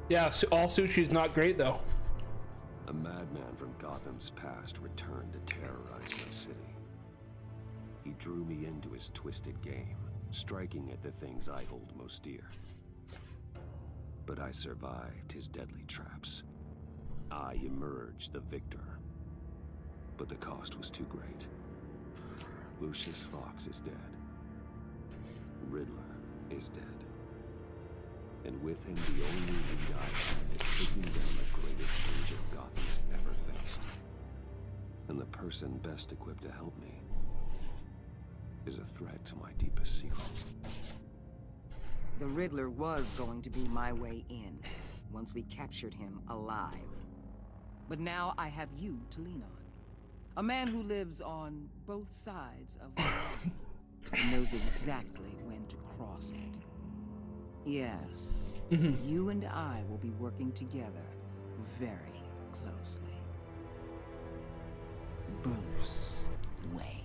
Yeah, all sushi is not great though. A madman from Gotham's past returned to terrorize my city. He drew me into his twisted game, striking at the things I hold most dear. But I survived his deadly traps. I emerged the victor. But the cost was too great. Lucius Fox is dead. Riddler is dead. And with him, the only lead I had is taking down the greatest danger Gotham's ever faced. And the person best equipped to help me is a threat to my deepest secret. The Riddler was going to be my way in, once we captured him alive. But now I have you to lean on. A man who lives on both sides of the line and knows exactly when to cross it. Yes, you and I will be working together very closely. Bruce Wayne.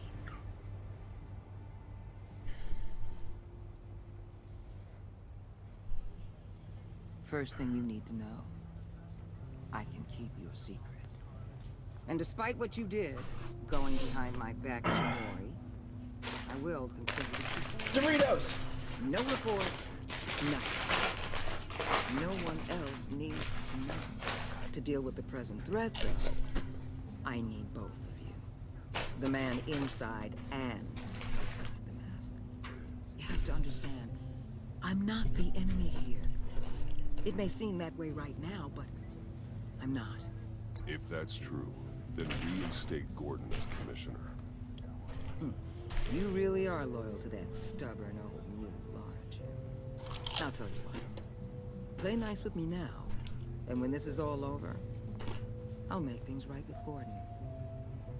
First thing you need to know, I can keep your secret. And despite what you did, going behind my back to Mori, I will continue to keep Doritos! no reports, nothing. No one else needs to know. To deal with the present threat, though, I need both of you. The man inside and outside the mask. You have to understand, I'm not the enemy here. It may seem that way right now, but I'm not. If that's true, then reinstate Gordon as commissioner. You really are loyal to that stubborn old mule, aren't you? I'll tell you what. Play nice with me now, and when this is all over, I'll make things right with Gordon.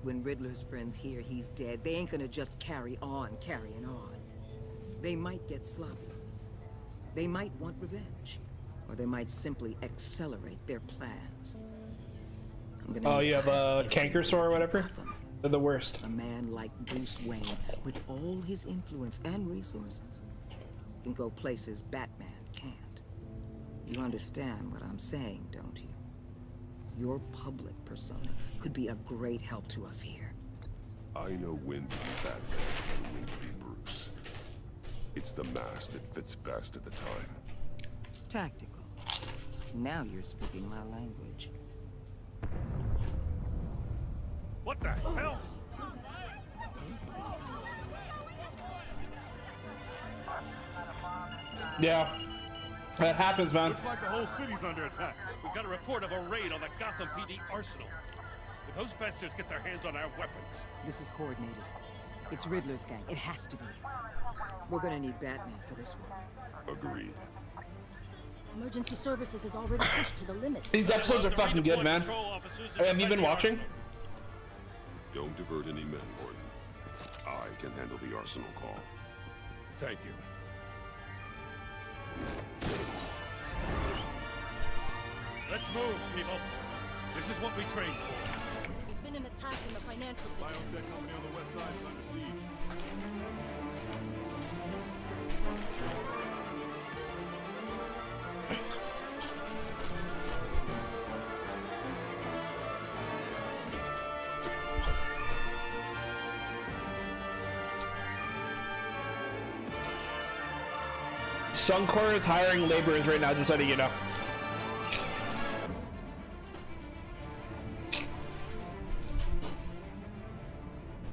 When Riddler's friends hear he's dead, they ain't gonna just carry on carrying on. They might get sloppy. They might want revenge. Or they might simply accelerate their plans. Oh, you have a canker sore or whatever? Gotham. They're the worst. A man like Bruce Wayne, with all his influence and resources, can go places Batman can't. You understand what I'm saying, don't you? Your public persona could be a great help to us here. I know when to be Batman and when to be Bruce. It's the mask that fits best at the time. Tactical. Now you're speaking my language. What the hell? Yeah. That happens, man. Looks like the whole city's under attack. We've got a report of a raid on the Gotham PD arsenal. If those bastards get their hands on our weapons... This is coordinated. It's Riddler's gang. It has to be. We're gonna need Batman for this one. Agreed. Emergency services is already pushed to the limit. These episodes are fucking good, man. Have you been watching? Don't divert any men, Gordon. I can handle the arsenal call. Thank you. Let's move, people. This is what we trained for. There's been an attack in the financial district. Biotech company on the west side is under siege. Suncor is hiring laborers right now, just letting you know.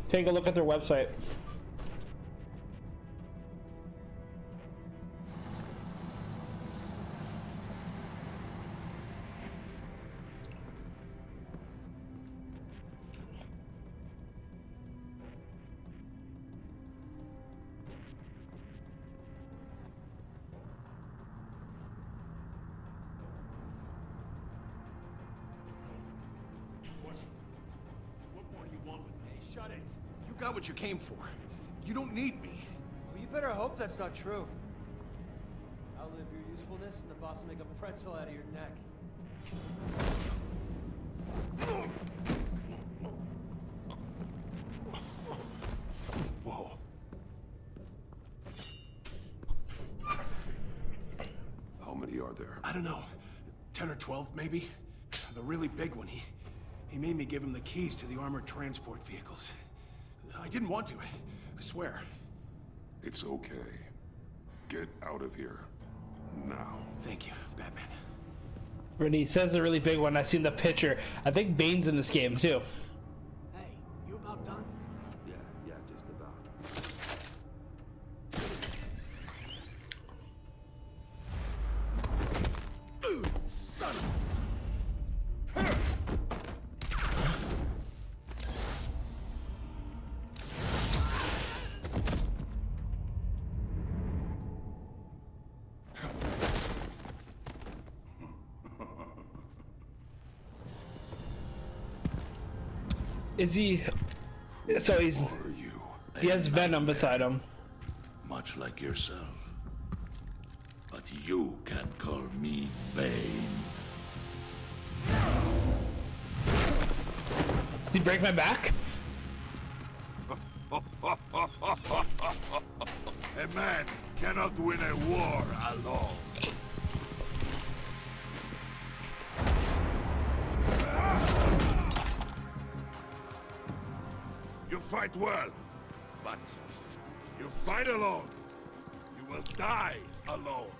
Take a look at their website. Shut it. You got what you came for. You don't need me. Well, you better hope that's not true. Outlive your usefulness and the boss will make a pretzel out of your neck. Whoa. How many are there? I don't know. 10 or 12, maybe. The really big one. He made me give him the keys to the armored transport vehicles. I didn't want to, I swear. It's okay. Get out of here. Now. Thank you, Batman. When he says a really big one, I seen the picture. I think Bane's in this game too. Hey, you about done? Yeah, just about. Is he? So he's. Are you? He has Venom beside him. Much like yourself. But you can call me Bane. Did he break my back? A man cannot win a war alone. You fight well, but you fight alone. You will die alone.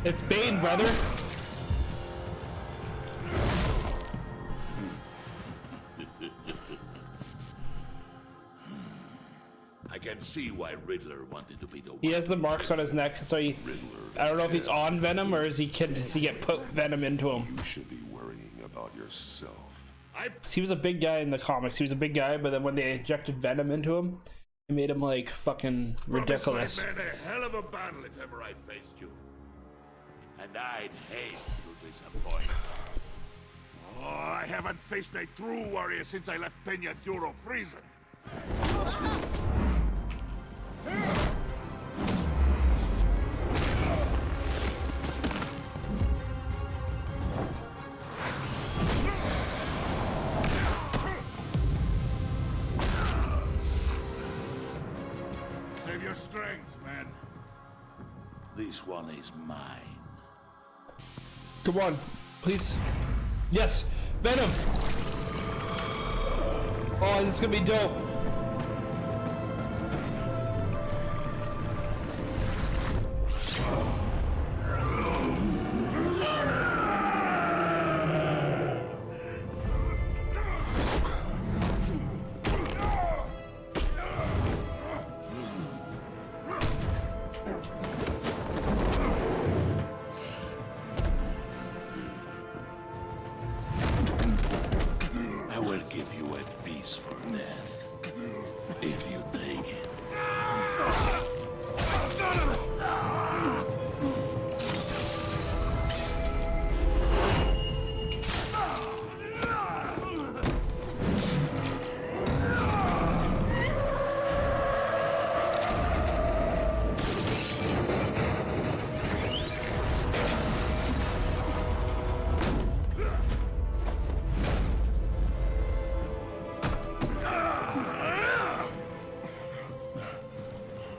It's Bane, brother. I can see why Riddler wanted to be the one. He has the marks on his neck, so he. I don't know if he's on Venom or is he does he get put Venom into him? You should be worrying about yourself. He was a big guy in the comics. He was a big guy, but then when they injected Venom into him, it made him like fucking ridiculous. Promised my men a hell of a battle if ever I faced you. And I'd hate to disappoint. Oh, I haven't faced a true warrior since I left Peña Duro prison. Save your strength, man. This one is mine. Come on, please. Yes, Venom. Oh, this is gonna be dope. I will give you a piece for death, if you take it.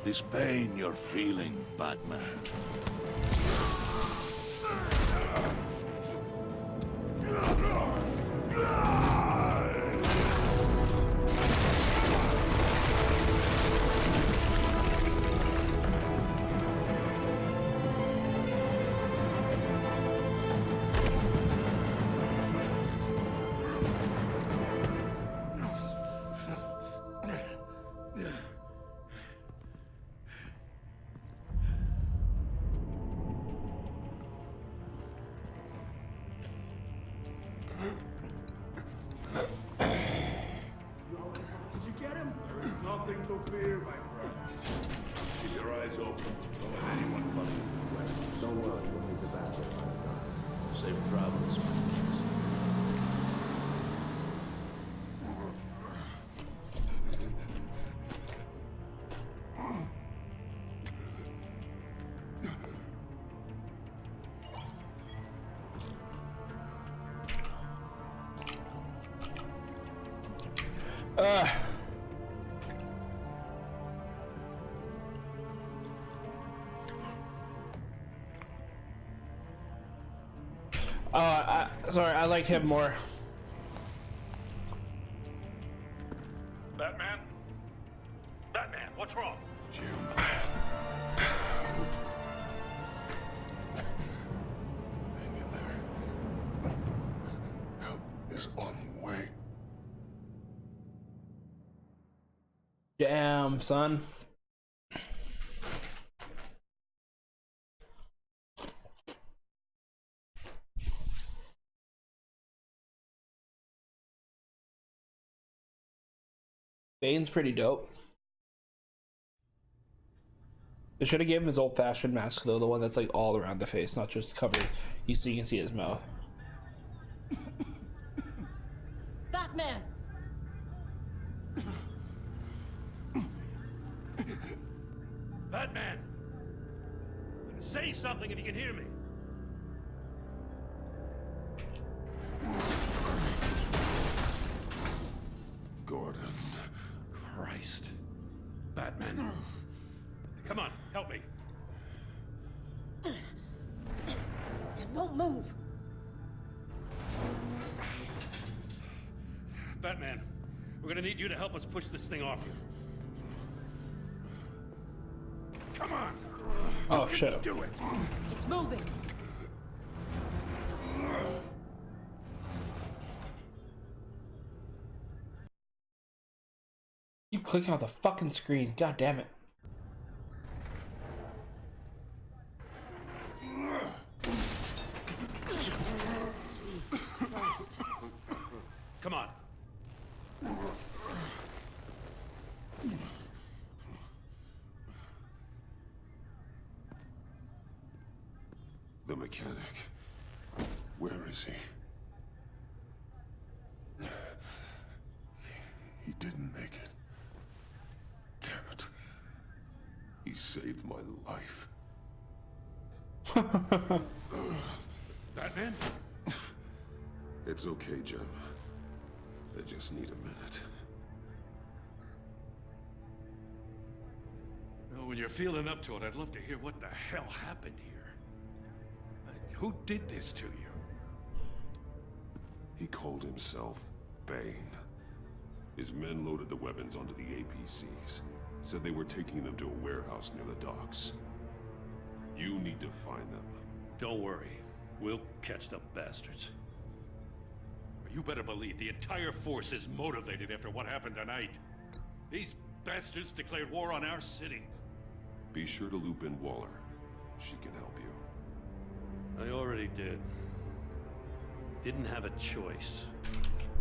This pain you're feeling, Batman. Did you get him? There is nothing to fear, my friend. Keep your eyes open. Don't let anyone fuck with your weapons. Don't worry, we'll need the bathroom. Safe travels, man. Sorry, I like him more. Batman? Batman, what's wrong? Jim. Hang in there. Help is on the way. Damn, son. Bane's pretty dope. They should have given him his old-fashioned mask though, the one that's like all around the face, not just covered. You can see his mouth. Batman! Batman! Say something if you can hear me. Gordon. Christ. Batman. Come on, help me. It won't move. Batman, we're gonna need you to help us push this thing off you. Come on! Oh shit. Do it! It's moving. You click on the fucking screen. God damn it. Jesus Christ. Come on. The mechanic. Where is he? He didn't make it. Damn it. He saved my life. Batman? It's okay, Jim. I just need a minute. Well, when you're feeling up to it, I'd love to hear what the hell happened here. Who did this to you? He called himself Bane. His men loaded the weapons onto the APCs. Said they were taking them to a warehouse near the docks. You need to find them. Don't worry. We'll catch the bastards. You better believe the entire force is motivated after what happened tonight. These bastards declared war on our city. Be sure to loop in Waller. She can help you. I already did. Didn't have a choice.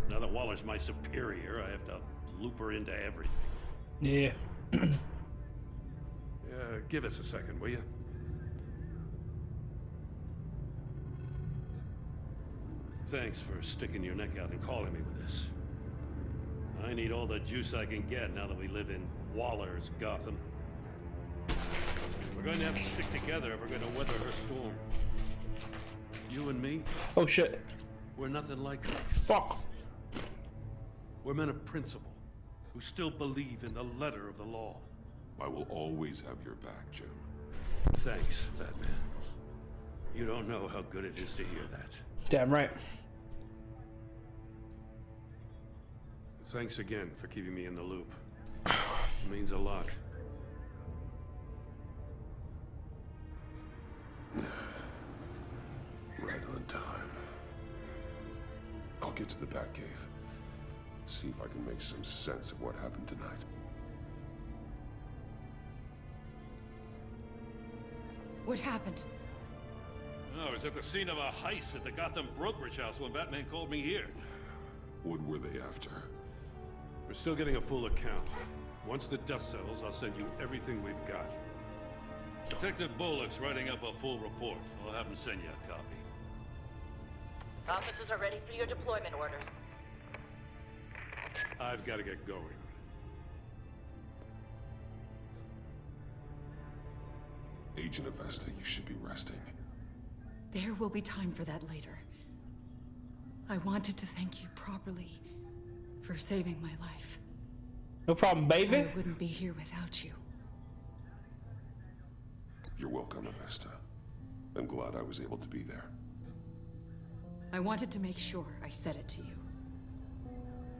Now that Waller's my superior, I have to loop her into everything. Yeah. Give us a second, will you? Thanks for sticking your neck out and calling me with this. I need all the juice I can get now that we live in Waller's Gotham. We're going to have to stick together if we're going to weather her storm. You and me, Oh shit. we're nothing like her. Fuck. We're men of principle, who still believe in the letter of the law. I will always have your back, Jim. Thanks, Batman. You don't know how good it is to hear that. Damn right. Thanks again for keeping me in the loop. It means a lot. Right on time. I'll get to the Batcave. See if I can make some sense of what happened tonight. What happened? I was at the scene of a heist at the Gotham brokerage house when Batman called me here. What were they after? We're still getting a full account. Once the dust settles, I'll send you everything we've got. Detective Bullock's writing up a full report. I'll have him send you a copy. Officers are ready for your deployment orders. I've got to get going. Agent Avesta, you should be resting. There will be time for that later. I wanted to thank you properly for saving my life. No problem, baby. I wouldn't be here without you. You're welcome, Avesta. I'm glad I was able to be there. I wanted to make sure I said it to you.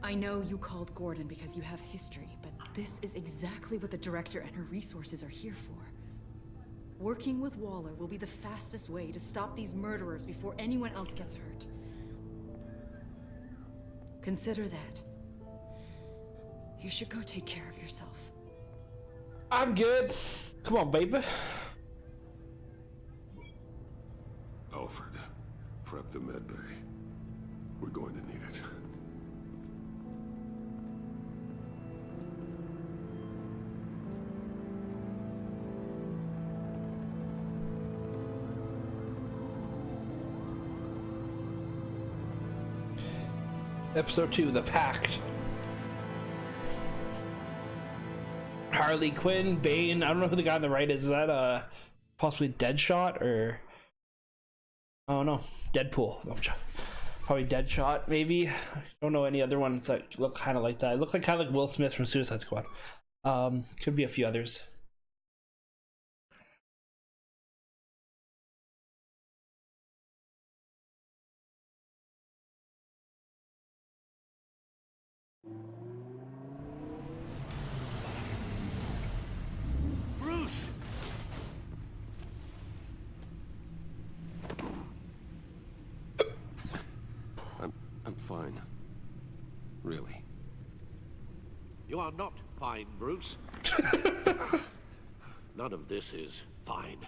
I know you called Gordon because you have history, but this is exactly what the Director and her resources are here for. Working with Waller will be the fastest way to stop these murderers before anyone else gets hurt. Consider that. You should go take care of yourself. I'm good. Come on, baby. Alfred, prep the med bay. We're going to need it. Episode 2, The Pact. Harley Quinn, Bane. I don't know who the guy on the right is. Is that possibly Deadshot or I don't know, Deadpool? Probably Deadshot, maybe. I don't know any other ones that look kind of like that. It look like kind of like Will Smith from Suicide Squad. Could be a few others. Bruce! I'm fine. Really. You are not fine, Bruce. None of this is fine.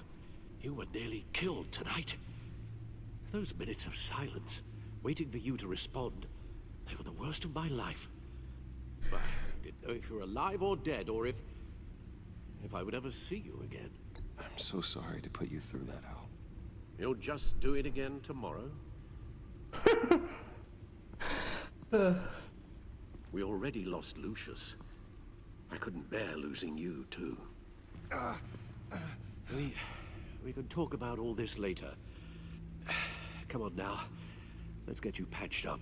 You were nearly killed tonight. Those minutes of silence, waiting for you to respond, they were the worst of my life. I didn't know if you were alive or dead, or if I would ever see you again. I'm so sorry to put you through that, Al. You'll just do it again tomorrow? We already lost Lucius. I couldn't bear losing you, too. We can talk about all this later. Come on now. Let's get you patched up.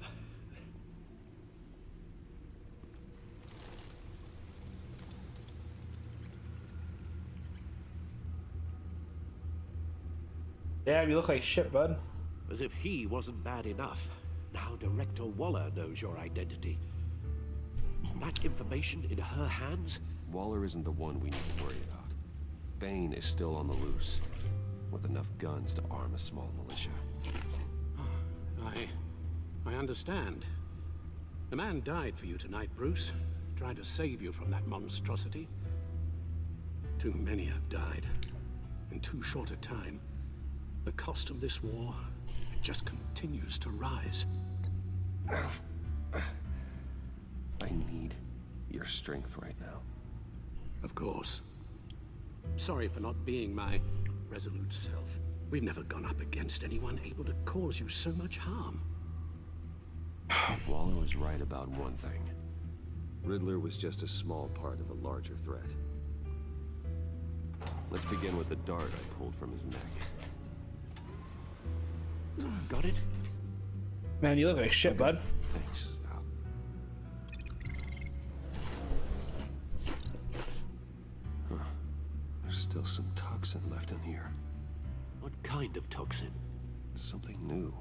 Damn, you look like shit, bud. As if he wasn't bad enough. Now Director Waller knows your identity. That information in her hands? Waller isn't the one we need to worry about. Bane is still on the loose, with enough guns to arm a small militia. I understand. The man died for you tonight, Bruce. Trying to save you from that monstrosity. Too many have died. In too short a time. The cost of this war, it just continues to rise. I need your strength right now. Of course. Sorry for not being my resolute self. We've never gone up against anyone able to cause you so much harm. Waller was right about one thing. Riddler was just a small part of a larger threat. Let's begin with the dart I pulled from his neck. Got it? Man, you look like shit, bud. Thanks, Al. Huh. There's still some toxin left in here. What kind of toxin? Something new.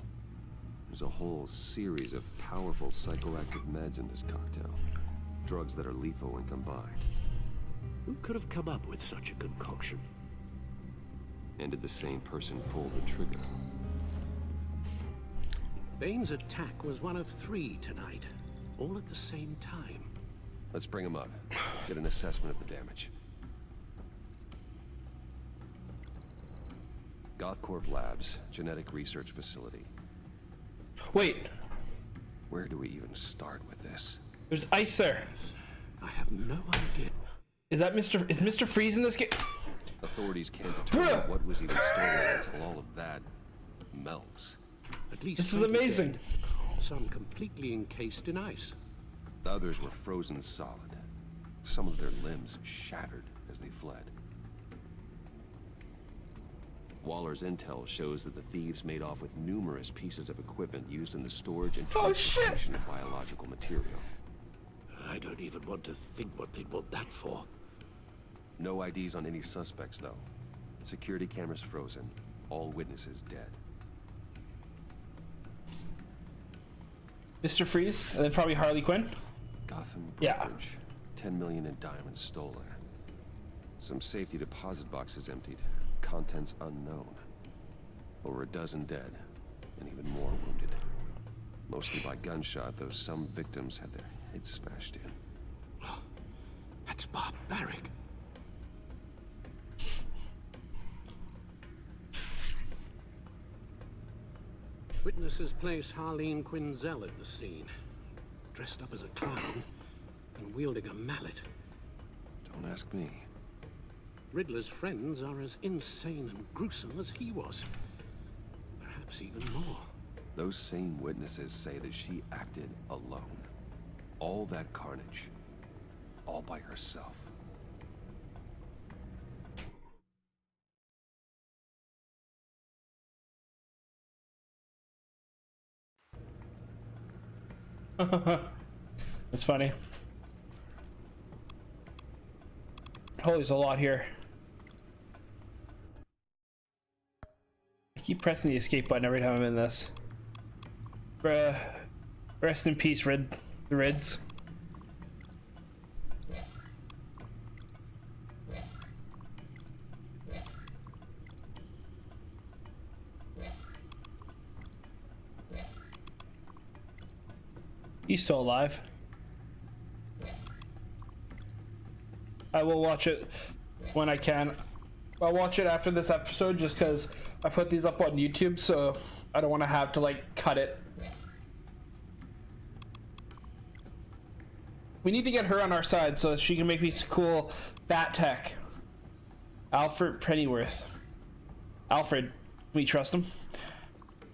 There's a whole series of powerful psychoactive meds in this cocktail. Drugs that are lethal when combined. Who could have come up with such a concoction? And did the same person pull the trigger? Bane's attack was one of 3 tonight, all at the same time. Let's bring him up. Get an assessment of the damage. Gothcorp Labs, genetic research facility. Wait, Where do we even start with this? there's ice there. I have no idea. Is Mr. Freeze in this game? Authorities can't determine what was even stolen until all of that melts. At least This is 20 amazing. dead, some completely encased in ice. The others were frozen solid. Some of their limbs shattered as they fled. Waller's intel shows that the thieves made off with numerous pieces of equipment used in the storage and transportation of biological material. I don't even want to think what they'd want that for. No IDs on any suspects, though. Security cameras frozen. All witnesses dead. Mr. Freeze, and then probably Harley Quinn. Gotham Yeah. brokerage. 10 million in diamonds stolen. Some safety deposit boxes emptied. Contents unknown. Over a dozen dead, and even more wounded. Mostly by gunshot, though some victims had their heads smashed in. Oh, that's barbaric. Witnesses place Harleen Quinzel at the scene, dressed up as a clown and wielding a mallet. Don't ask me. Riddler's friends are as insane and gruesome as he was. Perhaps even more. Those same witnesses say that she acted alone. All that carnage. All by herself. That's funny. Oh, there's a lot here. I keep pressing the escape button every time I'm in this. Bruh. Rest in peace, the Rids. He's still alive. I will watch it when I can. I'll watch it after this episode just because I put these up on YouTube, so I don't want to have to like cut it. We need to get her on our side so she can make me some cool bat tech. Alfred Pennyworth. Alfred, we trust him.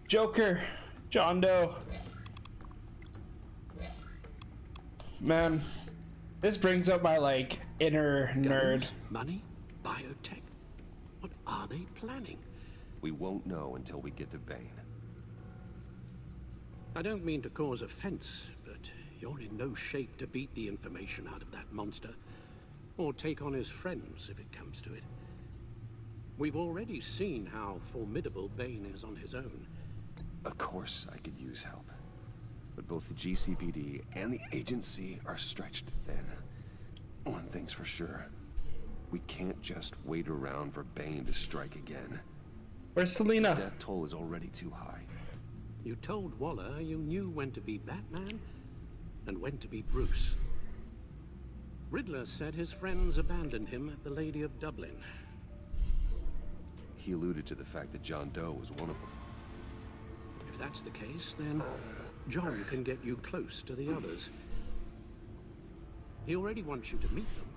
Joker, John Doe. Man, this brings up my like inner nerd. Money? Biotech? What are they planning? We won't know until we get to Bane. I don't mean to cause offense, but you're in no shape to beat the information out of that monster, or take on his friends if it comes to it. We've already seen how formidable Bane is on his own. Of course I could use help. But both the GCPD and the agency are stretched thin. One thing's for sure. We can't just wait around for Bane to strike again. Where's Selina? The death toll is already too high. You told Waller you knew when to be Batman and when to be Bruce. Riddler said his friends abandoned him at the Lady of Dublin. He alluded to the fact that John Doe was one of them. If that's the case, then John can get you close to the others. He already wants you to meet them.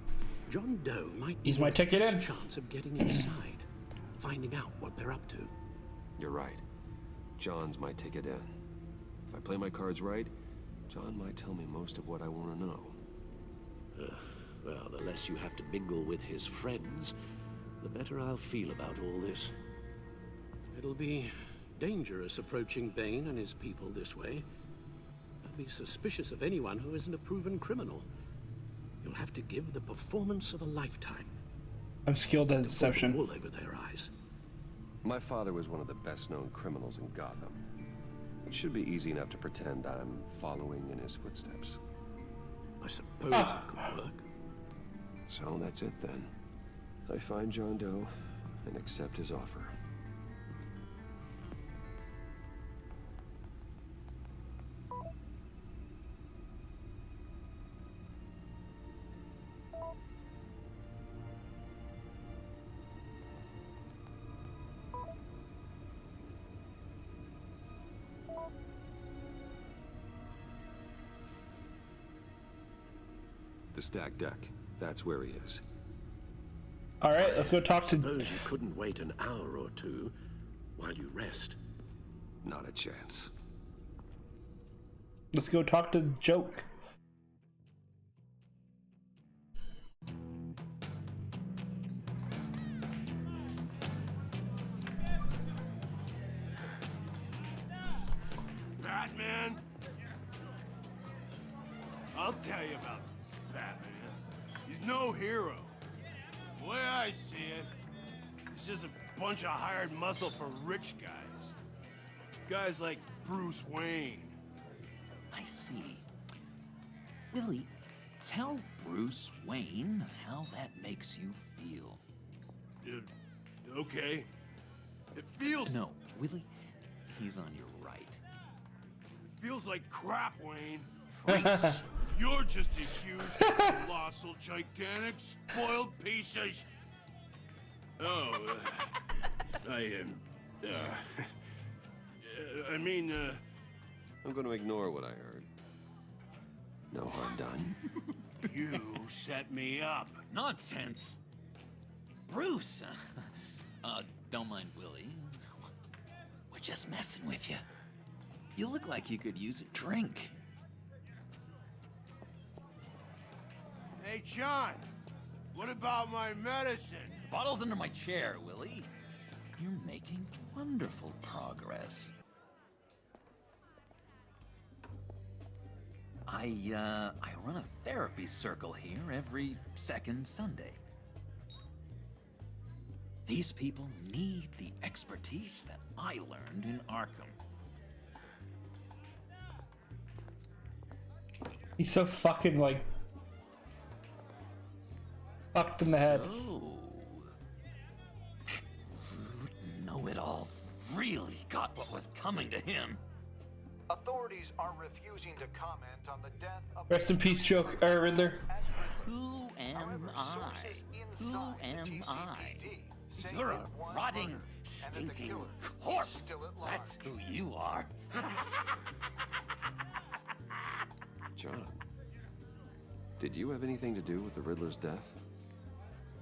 John Doe might be He's my ticket in. chance of getting inside, finding out what they're up to. You're right. John's my ticket in. If I play my cards right, John might tell me most of what I want to know. Well, the less you have to mingle with his friends, the better I'll feel about all this. It'll be dangerous approaching Bane and his people this way. I'd be suspicious of anyone who isn't a proven criminal. You'll have to give the performance of a lifetime. I'm skilled at deception. All over their eyes. My father was one of the best-known criminals in Gotham. It should be easy enough to pretend I'm following in his footsteps. I suppose it could work. So that's it then. I find John Doe and accept his offer. The stacked deck. That's where he is. All right, let's go talk to. Suppose you couldn't wait an hour or two while you rest. Not a chance. Let's go talk to Joke. Batman? I'll tell you about no hero. The way I see it, he's just a bunch of hired muscle for rich guys. Guys like Bruce Wayne. I see. Willie, tell Bruce Wayne how that makes you feel. Okay. It feels... No, Willie, he's on your right. It feels like crap, Wayne. Preach. You're just a huge, colossal, gigantic, spoiled piece of I'm gonna ignore what I heard. No harm done. You set me up. Nonsense. Bruce, don't mind Willie. We're just messing with you. You look like you could use a drink. Hey, John, what about my medicine? The bottle's under my chair, Willie. You're making wonderful progress. I run a therapy circle here every second Sunday. These people need the expertise that I learned in Arkham. He's so fucking, like, fucked in the head. So, rude know-it-all really got what was coming to him. Authorities are refusing to comment on the death of... Rest in peace, Riddler. Who am I? Who am I? You're a rotting, stinking corpse. That's who you are. John, did you have anything to do with the Riddler's death?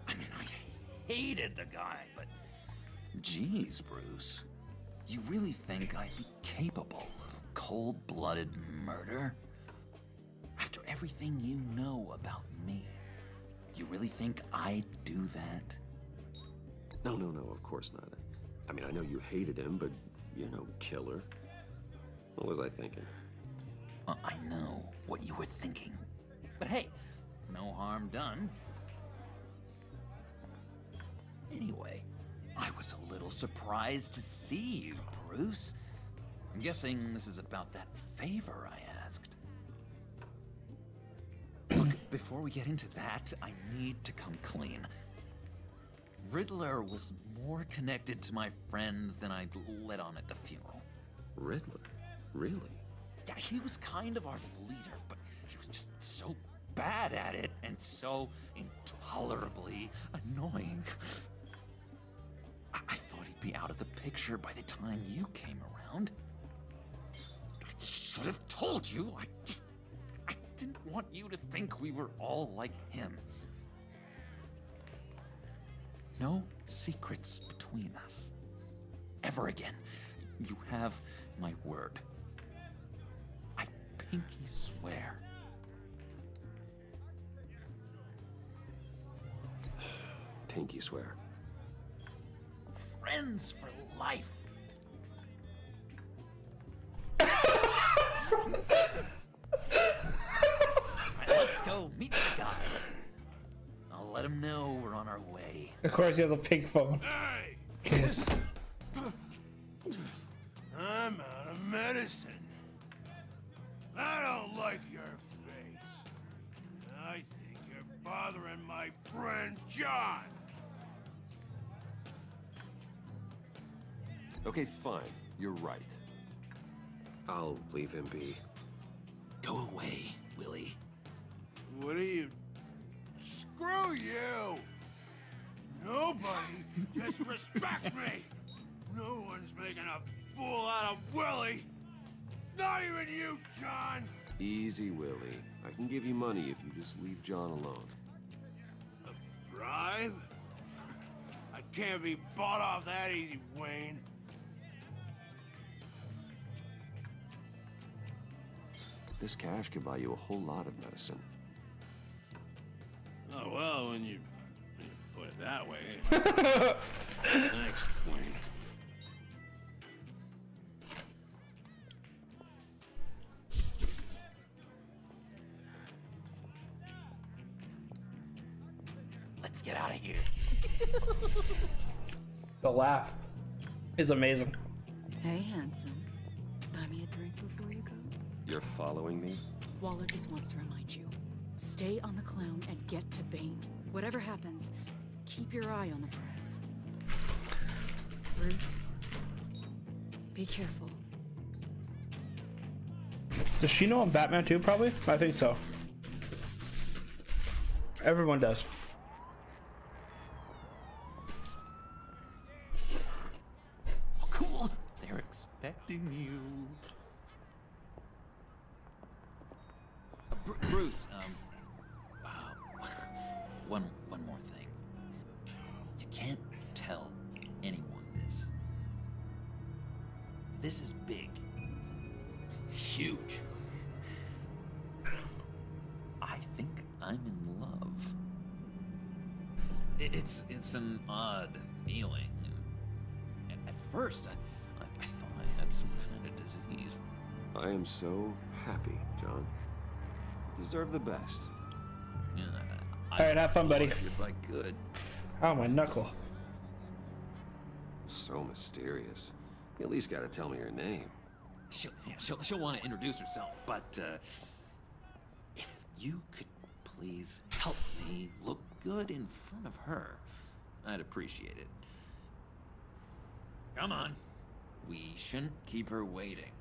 I mean, I hated the guy, but... Geez, Bruce. You really think I'd be capable of cold-blooded murder? After everything you know about me, you really think I'd do that? No, of course not. I mean, I know you hated him, but, you know, killer. What was I thinking? I know what you were thinking. But hey, no harm done. Anyway, I was a little surprised to see you, Bruce. I'm guessing this is about that favor I asked. Look, before we get into that, I need to come clean. Riddler was more connected to my friends than I'd let on at the funeral. Riddler? Really? Yeah, he was kind of our leader, but he was just so bad at it and so intolerably annoying. I thought he'd be out of the picture by the time you came around. I should have told you. I didn't want you to think we were all like him. No secrets between us. Ever again. You have my word. I pinky swear. Pinky swear. Friends for life. Alright, let's go meet the guys. I'll let them know we're on our way. Of course, he has a pink phone. Hey! Kiss. I'm out of medicine. I don't like your face. I think you're bothering my friend John. Okay, fine. You're right. I'll leave him be. Go away, Willie. What are you... Screw you! Nobody disrespects me! No one's making a fool out of Willie! Not even you, John! Easy, Willie. I can give you money if you just leave John alone. A bribe? I can't be bought off that easy, Wayne. This cash can buy you a whole lot of medicine. Oh, well, when you put it that way. Thanks, Wayne. Let's get out of here. The laugh is amazing. Hey, handsome. Buy me a drink before you go? You're following me? Waller just wants to remind you. Stay on the clown and get to Bane. Whatever happens, keep your eye on the prize. Bruce, be careful. Does she know I'm Batman too, probably? I think so. Everyone does. Cool. They're expecting you. Bruce, one more thing. You can't tell anyone this. This is big. Huge. I think I'm in love. It's an odd feeling. At first, I thought I had some kind of disease. I am so happy, John. You deserve the best. Yeah, Alright, have fun, buddy. If I could. Oh, my knuckle. So mysterious. You at least gotta tell me your name. She'll want to introduce herself, but if you could please help me look good in front of her, I'd appreciate it. Come on. We shouldn't keep her waiting.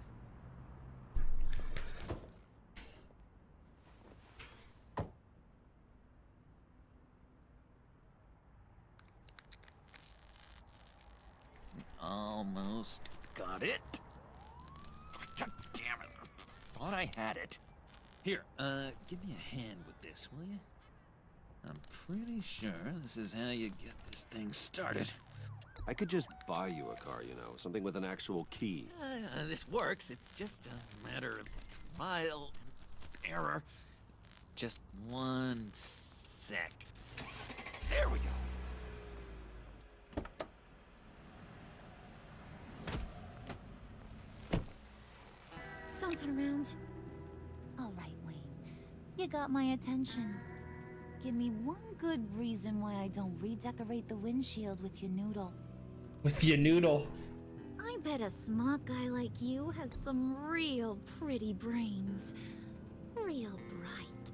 Almost got it. God damn it. Thought I had it. Here, give me a hand with this, will you? I'm pretty sure this is how you get this thing started. I could just buy you a car, you know, something with an actual key. This works. It's just a matter of trial and error. Just one sec. There we go. Don't turn around. All right, Wayne. You got my attention. Give me one good reason why I don't redecorate the windshield with your noodle. With your noodle. I bet a smart guy like you has some real pretty brains. Real bright.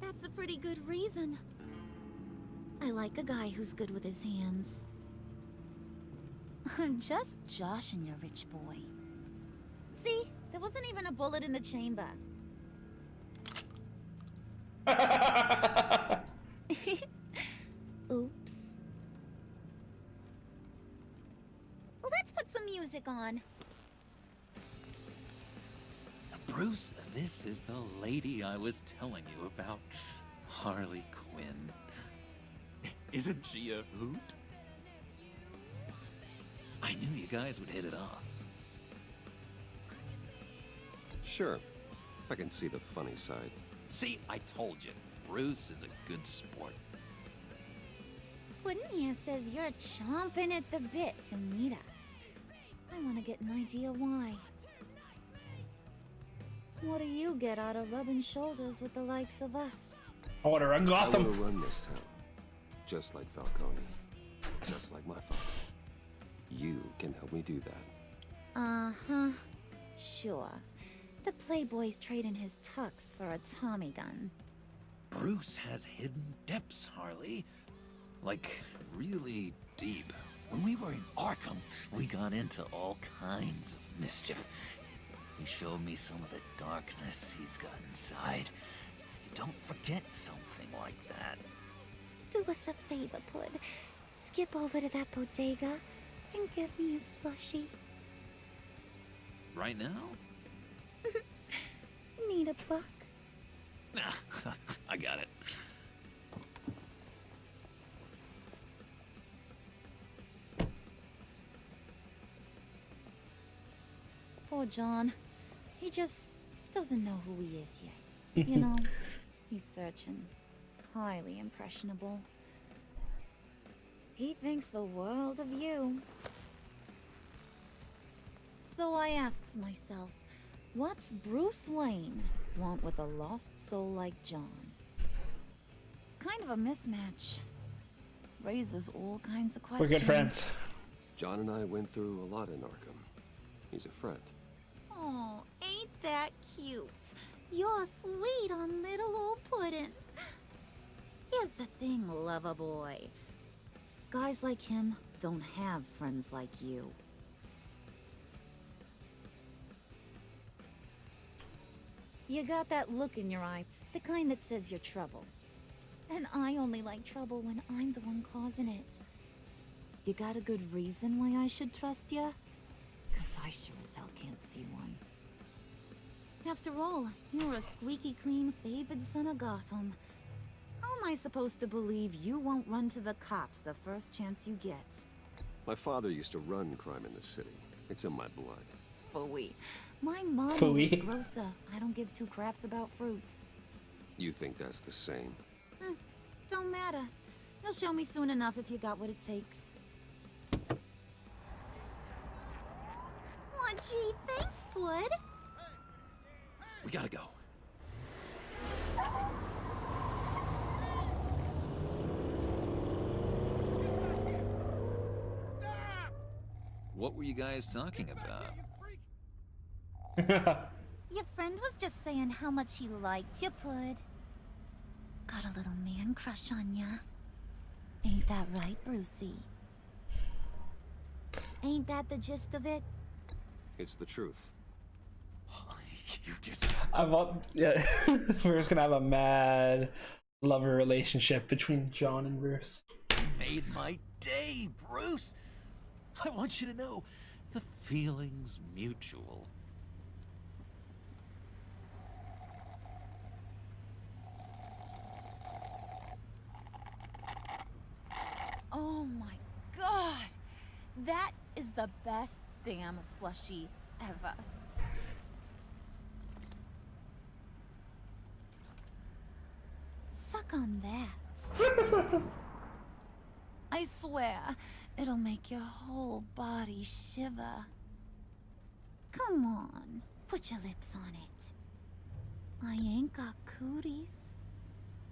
That's a pretty good reason. I like a guy who's good with his hands. I'm just joshing you, rich boy. See? There wasn't even a bullet in the chamber. Oops. Well, let's put some music on. Bruce, this is the lady I was telling you about. Harley Quinn. Isn't she a hoot? I knew you guys would hit it off. Sure. I can see the funny side. See, I told you. Bruce is a good sport. Quinn here says you're chomping at the bit to meet us. I want to get an idea why. What do you get out of rubbing shoulders with the likes of us? I want to run Gotham. I want to run this town. Just like Falcone. Just like my father. You can help me do that. Uh-huh. Sure. The Playboy's trading his tux for a Tommy gun. Bruce has hidden depths, Harley. Like, really deep. When we were in Arkham, we got into all kinds of mischief. He showed me some of the darkness he's got inside. You don't forget something like that. Do us a favor, Pud. Skip over to that bodega and get me a slushie. Right now? Need a buck? Nah, I got it. Poor John. He just doesn't know who he is yet. You know, he's searching. Highly impressionable. He thinks the world of you. So I asks myself, what's Bruce Wayne want with a lost soul like John? kind of a mismatch. Raises all kinds of We're questions. good friends. John and I went through a lot in Arkham. He's a friend. Oh, ain't that cute? You're sweet on little old puddin'. Here's the thing, lover boy. Guys like him don't have friends like you. You got that look in your eye, the kind that says you're trouble. And I only like trouble when I'm the one causing it. You got a good reason why I should trust you? 'Cause I sure as hell can't see one. After all, you're a squeaky clean favored son of Gotham. How am I supposed to believe you won't run to the cops the first chance you get? My father used to run crime in the city. It's in my blood. Phooey. My mom was Phooey. a grocer. I don't give two craps about fruits. You think that's the same? Don't matter. You'll show me soon enough if you got what it takes. Aw, gee, thanks, bud. We gotta go. What were you guys talking about? Your friend was just saying how much he liked you, Pud. Got a little man crush on ya. Ain't that right, Brucey? Ain't that the gist of it? It's the truth. You just... Yeah, we're just gonna have a mad lover relationship between John and Bruce. made my day, Bruce. I want you to know the feeling's mutual. Oh my god! That is the best damn slushie ever. Suck on that. I swear, it'll make your whole body shiver. Come on, put your lips on it. I ain't got cooties.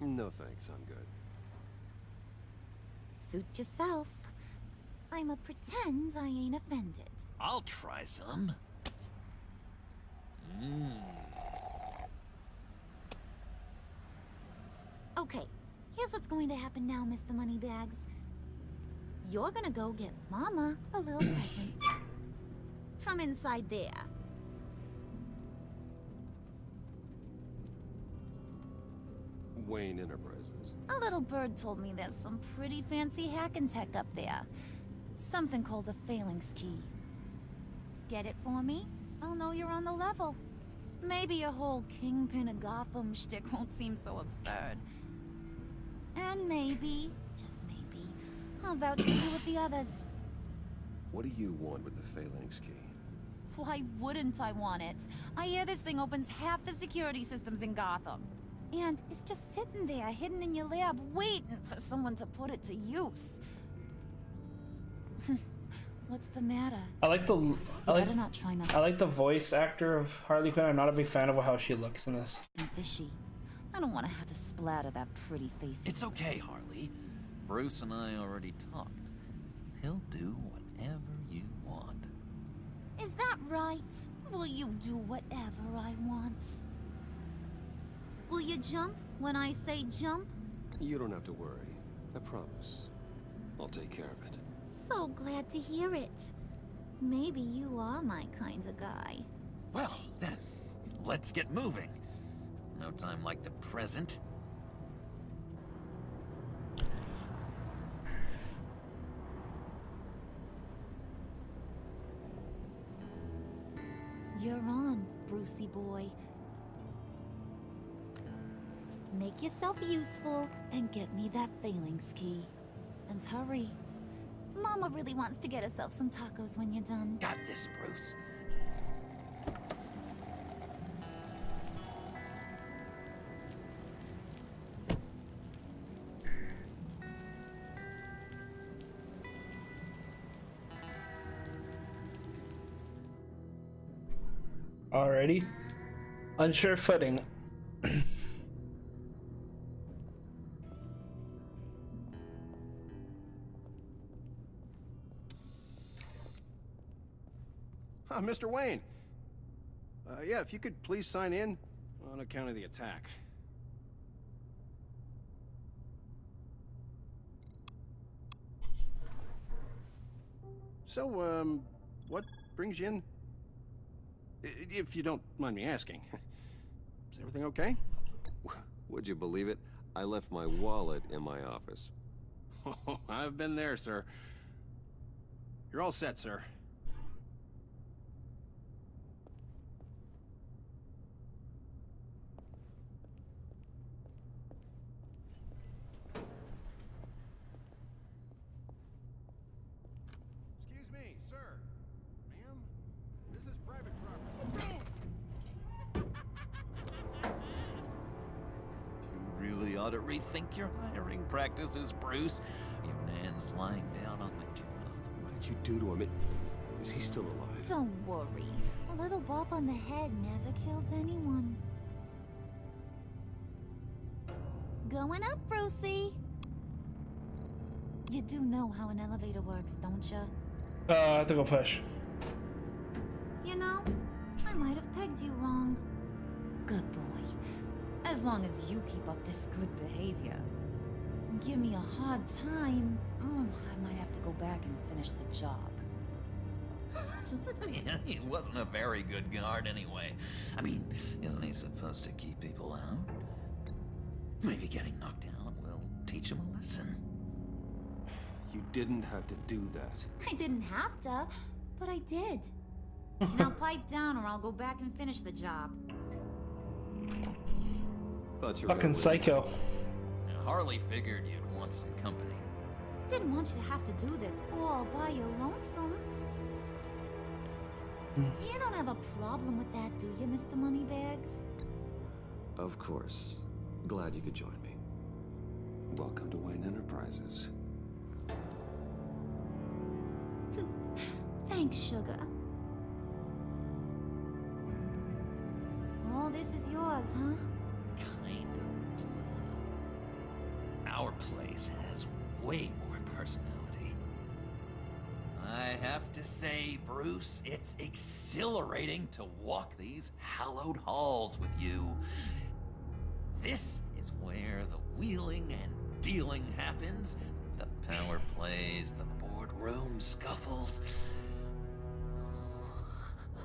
No thanks, I'm good. Suit yourself. I'ma pretend I ain't offended. I'll try some. Okay, here's what's going to happen now, Mr. Moneybags. You're gonna go get Mama a little present. From inside there. Wayne Enterprises. A little bird told me there's some pretty fancy hacking tech up there. Something called a phalanx key. Get it for me? I'll know you're on the level. Maybe your whole Kingpin of Gotham shtick won't seem so absurd. And maybe, just maybe, I'll vouch for you with the others. What do you want with the phalanx key? Why wouldn't I want it? I hear this thing opens half the security systems in Gotham. And it's just sitting there, hidden in your lab, waiting for someone to put it to use. What's the matter? I like Better not try nothing. I like the voice actor of Harley Quinn. I'm not a big fan of how she looks in this. Fishy. I don't want to have to splatter that pretty face. It's okay, Harley. Bruce and I already talked. He'll do whatever you want. Is that right? Will you do whatever I want? Will you jump when I say jump? You don't have to worry. I promise. I'll take care of it. So glad to hear it. Maybe you are my kind of guy. Well, then, let's get moving. No time like the present. You're on, Brucey boy. Make yourself useful and get me that phalanx key. And hurry. Mama really wants to get herself some tacos when you're done. Got this, Bruce. Alrighty. Unsure footing. Mr. Wayne. Yeah, if you could please sign in on account of the attack. So, what brings you in? If you don't mind me asking. Is everything okay? Would you believe it? I left my wallet in my office. Oh, I've been there, sir. You're all set, sir. Excuse me, sir. Ma'am? This is private property. You really ought to rethink your hiring practices, Bruce. Your man's lying down on the job. What did you do to him? Is he still alive? Don't worry. A little bump on the head never killed anyone. Going up, Brucey. You do know how an elevator works, don't you? I think I'll push. You know, I might have pegged you wrong. Good boy. As long as you keep up this good behavior. Give me a hard time, I might have to go back and finish the job. Yeah, he wasn't a very good guard anyway. I mean, isn't he supposed to keep people out? Maybe getting knocked out will teach him a lesson. You didn't have to do that. I didn't have to, but I did. Now pipe down or I'll go back and finish the job. Thought you were Fucking psycho. And Harley figured you'd want some company. Didn't want you to have to do this all by your lonesome. You don't have a problem with that, do you, Mr. Moneybags? Of course. Glad you could join me. Welcome to Wayne Enterprises. Thanks, sugar. All this is yours, huh? Kind of. Our place has way more personality. I have to say, Bruce, it's exhilarating to walk these hallowed halls with you. This is where the wheeling and dealing happens, the power plays, the boardroom scuffles.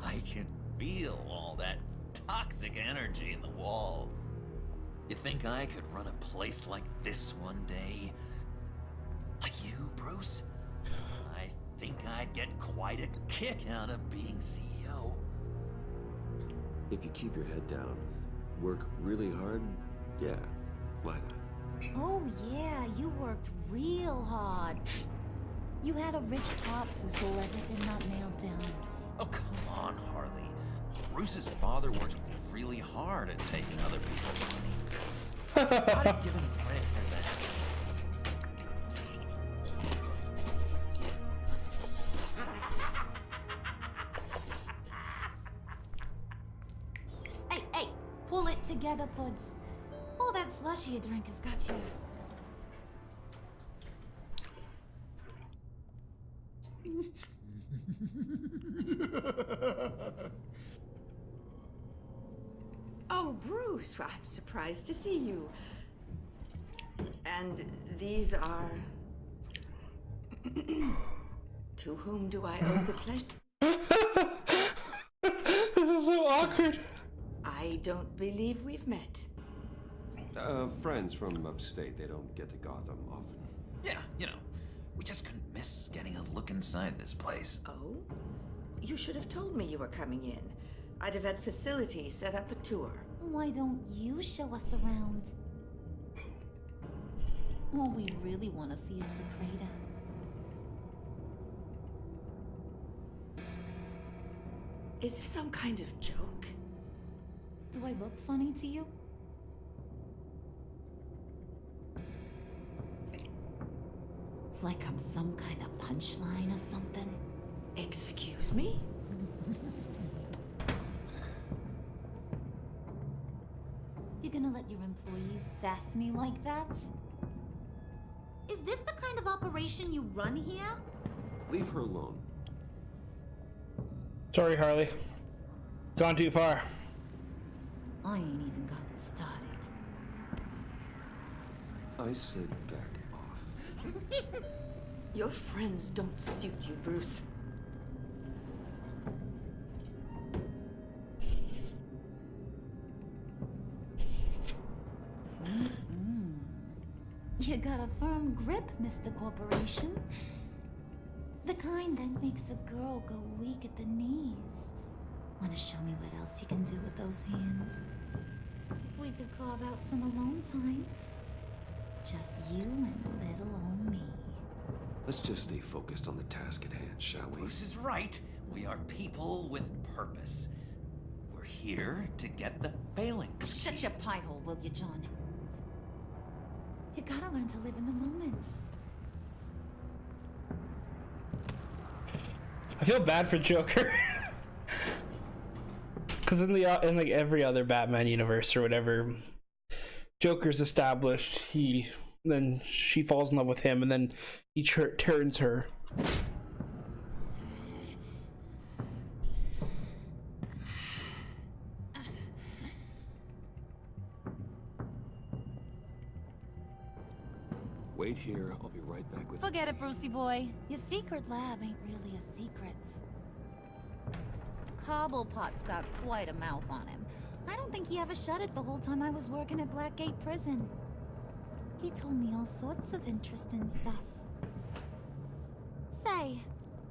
I can feel all that toxic energy in the walls. You think I could run a place like this one day? Like you, Bruce? I think I'd get quite a kick out of being CEO. If you keep your head down, work really hard, yeah, why not? Oh yeah, you worked real hard. You had a rich pops who stole everything not nailed down. Oh, come on, Harley. Bruce's father worked really hard at taking other people's money. Gotta give him credit for that. Hey, pull it together, Puds. All that slushy you drink has got you. Oh, Bruce, well, I'm surprised to see you. And these are... To whom do I owe the pleasure? This is so awkward. I don't believe we've met. Friends from upstate, they don't get to Gotham often. Yeah, you know, we just couldn't miss getting a look inside this place. Oh? You should have told me you were coming in. I'd have had facilities set up a tour. Why don't you show us around? All we really want to see is the crater. Is this some kind of joke? Do I look funny to you? Like I'm some kind of punchline or something? Excuse me? You're gonna let your employees sass me like that? Is this the kind of operation you run here? Leave her alone. Sorry, Harley. Gone too far. I ain't even gotten started. I said back off. Your friends don't suit you, Bruce. You got a firm grip, Mr. Corporation. The kind that makes a girl go weak at the knees. Wanna show me what else you can do with those hands? We could carve out some alone time. Just you and little old me. Let's just stay focused on the task at hand, shall we? Bruce is right. We are people with purpose. We're here to get the failings. Shut your pie hole, will you, John? You gotta learn to live in the moments. I feel bad for Joker. Because in like every other Batman universe or whatever, Joker's established. Then she falls in love with him, and then he turns her. Wait here. I'll be right back with. Forget it, Brucey boy. Your secret lab ain't really a secret. Cobblepot's got quite a mouth on him. I don't think he ever shut it the whole time I was working at Blackgate Prison. He told me all sorts of interesting stuff. Say,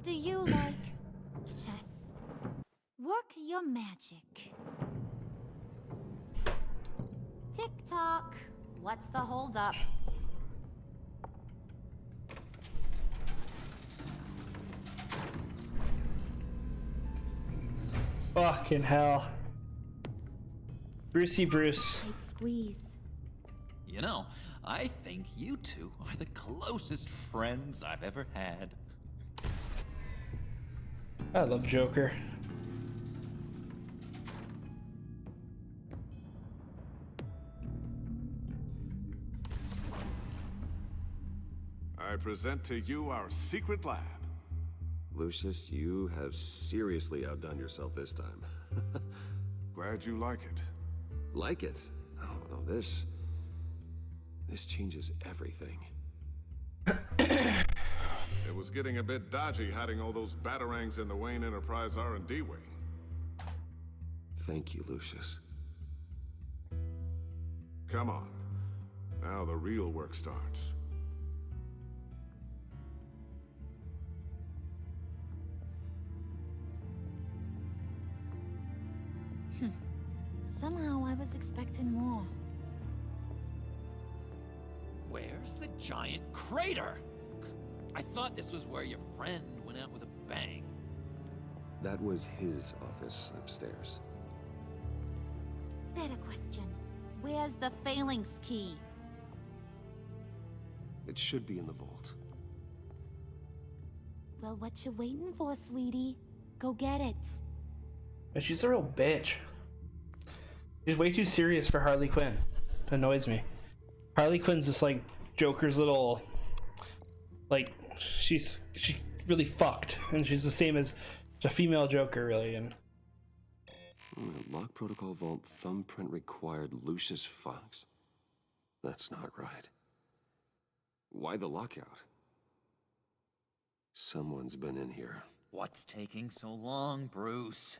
do you like chess? Work your magic. Tick-tock. What's the holdup? Fucking hell. Brucey Bruce. Tight squeeze. You know, I think you two are the closest friends I've ever had. I love Joker. I present to you our secret lab. Lucius, you have seriously outdone yourself this time. Glad you like it. Like it? Oh, no, this changes everything. It was getting a bit dodgy hiding all those batarangs in the Wayne Enterprise R&D wing. Thank you, Lucius. Come on. Now the real work starts. Somehow I was expecting more. Where's the giant crater? I thought this was where your friend went out with a bang. That was his office upstairs. Better question. Where's the phalanx key? It should be in the vault. Well, what you waiting for, sweetie? Go get it. And she's a real bitch. She's way too serious for Harley Quinn. It annoys me. Harley Quinn's just like Joker's little, like, she really fucked, and she's the same as a female Joker, really. And Lock protocol vault thumbprint required. Lucius Fox. That's not right. Why the lockout? Someone's been in here. What's taking so long, Bruce?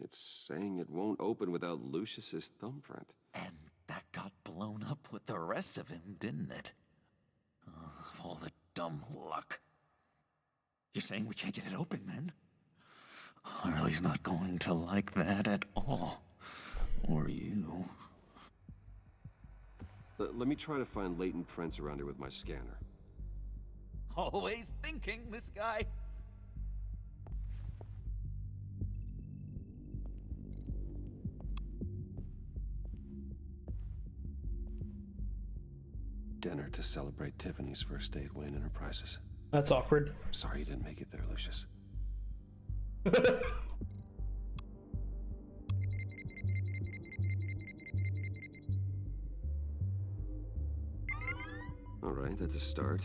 It's saying it won't open without Lucius's thumbprint. And that got blown up with the rest of him, didn't it? Oh, all the dumb luck. You're saying we can't get it open, then? Harley's not going to like that at all. Or you. Let me try to find latent prints around here with my scanner. Always thinking, this guy. Dinner to celebrate Tiffany's first day at Wayne Enterprises. that's awkward. Sorry you didn't make it there, Lucius. All right, that's a start.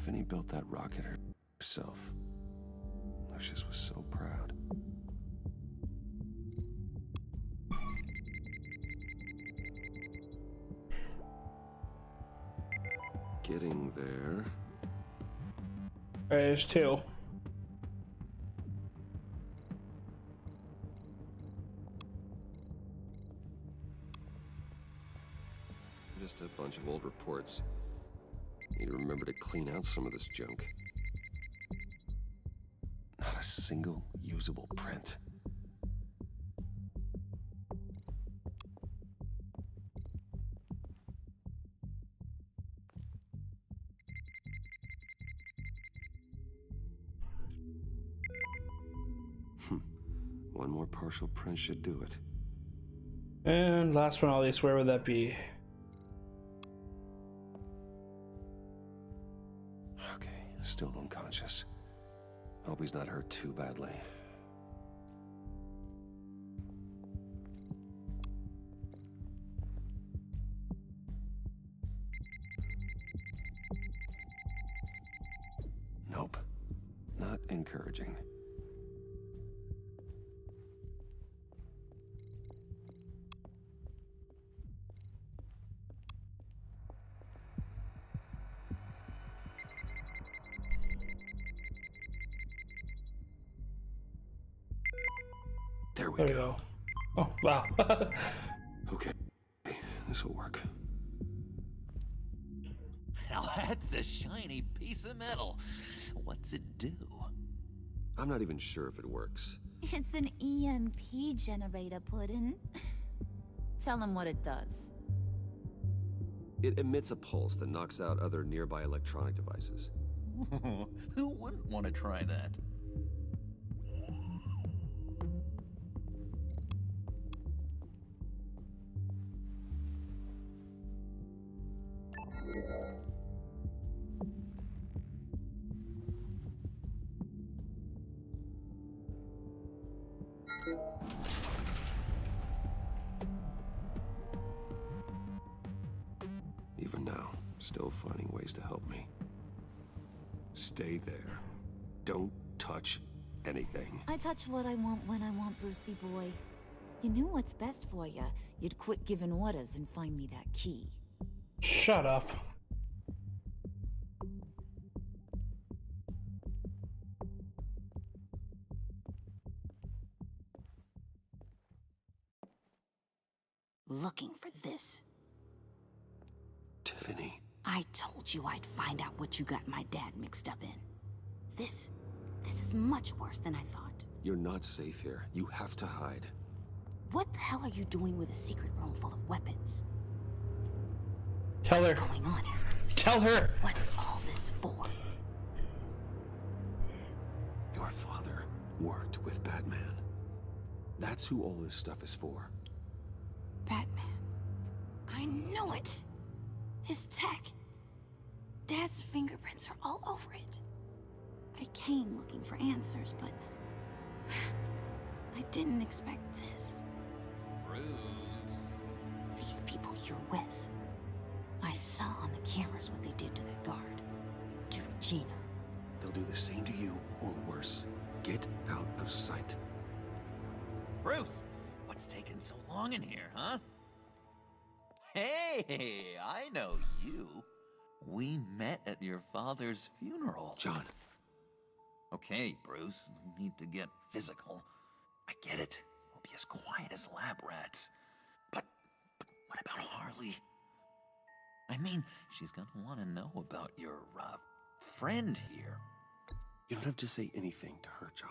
Tiffany built that rocket herself. Lucius was so proud. Getting there. Alright, there's two. Just a bunch of old reports. Need to remember to clean out some of this junk. Not a single usable print. One more partial print should do it. And last but not least, where would that be? Okay, still unconscious. Hope he's not hurt too badly. Nope. Not encouraging. There we go. Oh, wow. Okay, this will work. Now that's a shiny piece of metal. What's it do? I'm not even sure if it works. It's an EMP generator, Puddin'. Tell him what it does. It emits a pulse that knocks out other nearby electronic devices. Who wouldn't want to try that? Even now, still finding ways to help me. Stay there. Don't touch anything. I touch what I want when I want, Brucey boy. You knew what's best for you. You'd quit giving orders and find me that key. Shut up. Looking for this. Tiffany. I told you I'd find out what you got my dad mixed up in. This is much worse than I thought. You're not safe here. You have to hide. What the hell are you doing with a secret room full of weapons? Tell her. What's going on here? Tell her. What's all this for? Your father worked with Batman. That's who all this stuff is for. Batman. I knew it. His tech. Dad's fingerprints are all over it. I came looking for answers, but I didn't expect this. Bruce. These people you're with. I saw on the cameras what they did to that guard. To Regina. They'll do the same to you, or worse. Get out of sight. Bruce, what's taking so long in here, huh? Hey, I know you. We met at your father's funeral. John. Okay, Bruce, no need to get physical. I get it. We'll be as quiet as lab rats. But what about Harley? I mean, she's gonna want to know about your, friend here. You don't have to say anything to her, John,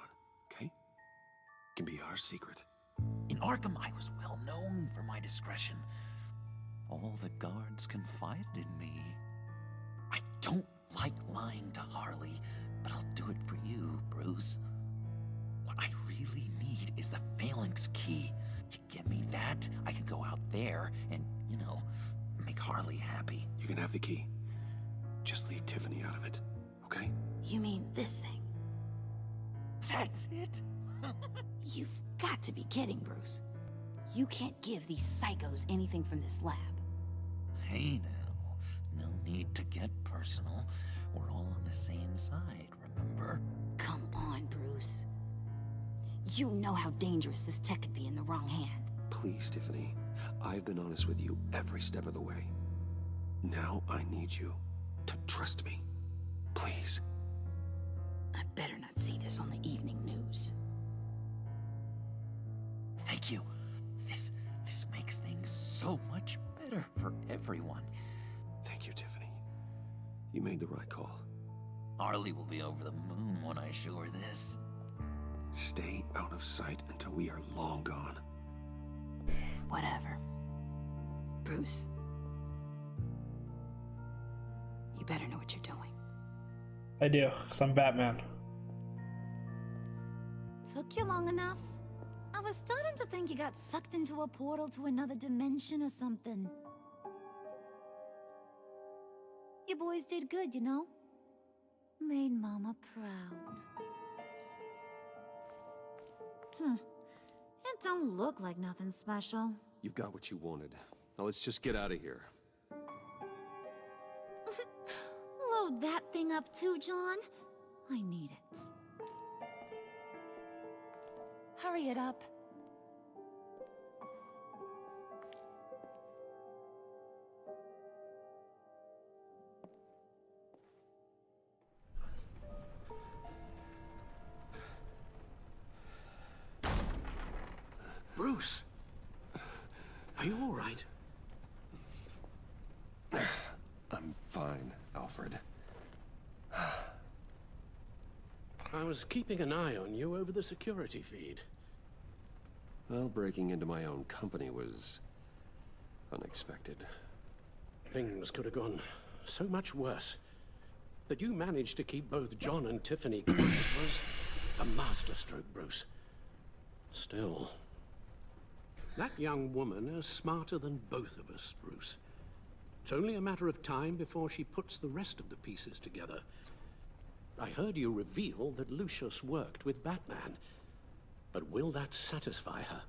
okay? It can be our secret. In Arkham, I was well known for my discretion. All the guards confided in me. I don't like lying to Harley, but I'll do it for you, Bruce. What I really need is the Phalanx key. You give me that, I can go out there and, you know, make Harley happy. You can have the key. Just leave Tiffany out of it, okay? You mean this thing? That's it? You've got to be kidding, Bruce. You can't give these psychos anything from this lab. Hey now, no need to get personal. We're all on the same side, remember? Come on, Bruce. You know how dangerous this tech could be in the wrong hand. Please, Tiffany. I've been honest with you every step of the way. Now I need you to trust me. Please. I better not see this on the evening news. Thank you. This makes things so much better for everyone. Thank you, Tiffany. You made the right call. Harley will be over the moon when I show her this. Stay out of sight until we are long gone. Whatever. Bruce. You better know what you're doing. I do, because I'm Batman. Took you long enough? I was starting to think you got sucked into a portal to another dimension or something. You boys did good, you know? Made Mama proud. It don't look like nothing special. You've got what you wanted. Now let's just get out of here. Load that thing up too, John. I need it. Hurry it up. Bruce! Are you all right? I'm fine, Alfred. I was keeping an eye on you over the security feed. Well, breaking into my own company was unexpected. Things could have gone so much worse. That you managed to keep both John and Tiffany quiet was a masterstroke, Bruce. Still, that young woman is smarter than both of us, Bruce. It's only a matter of time before she puts the rest of the pieces together. I heard you reveal that Lucius worked with Batman. But will that satisfy her?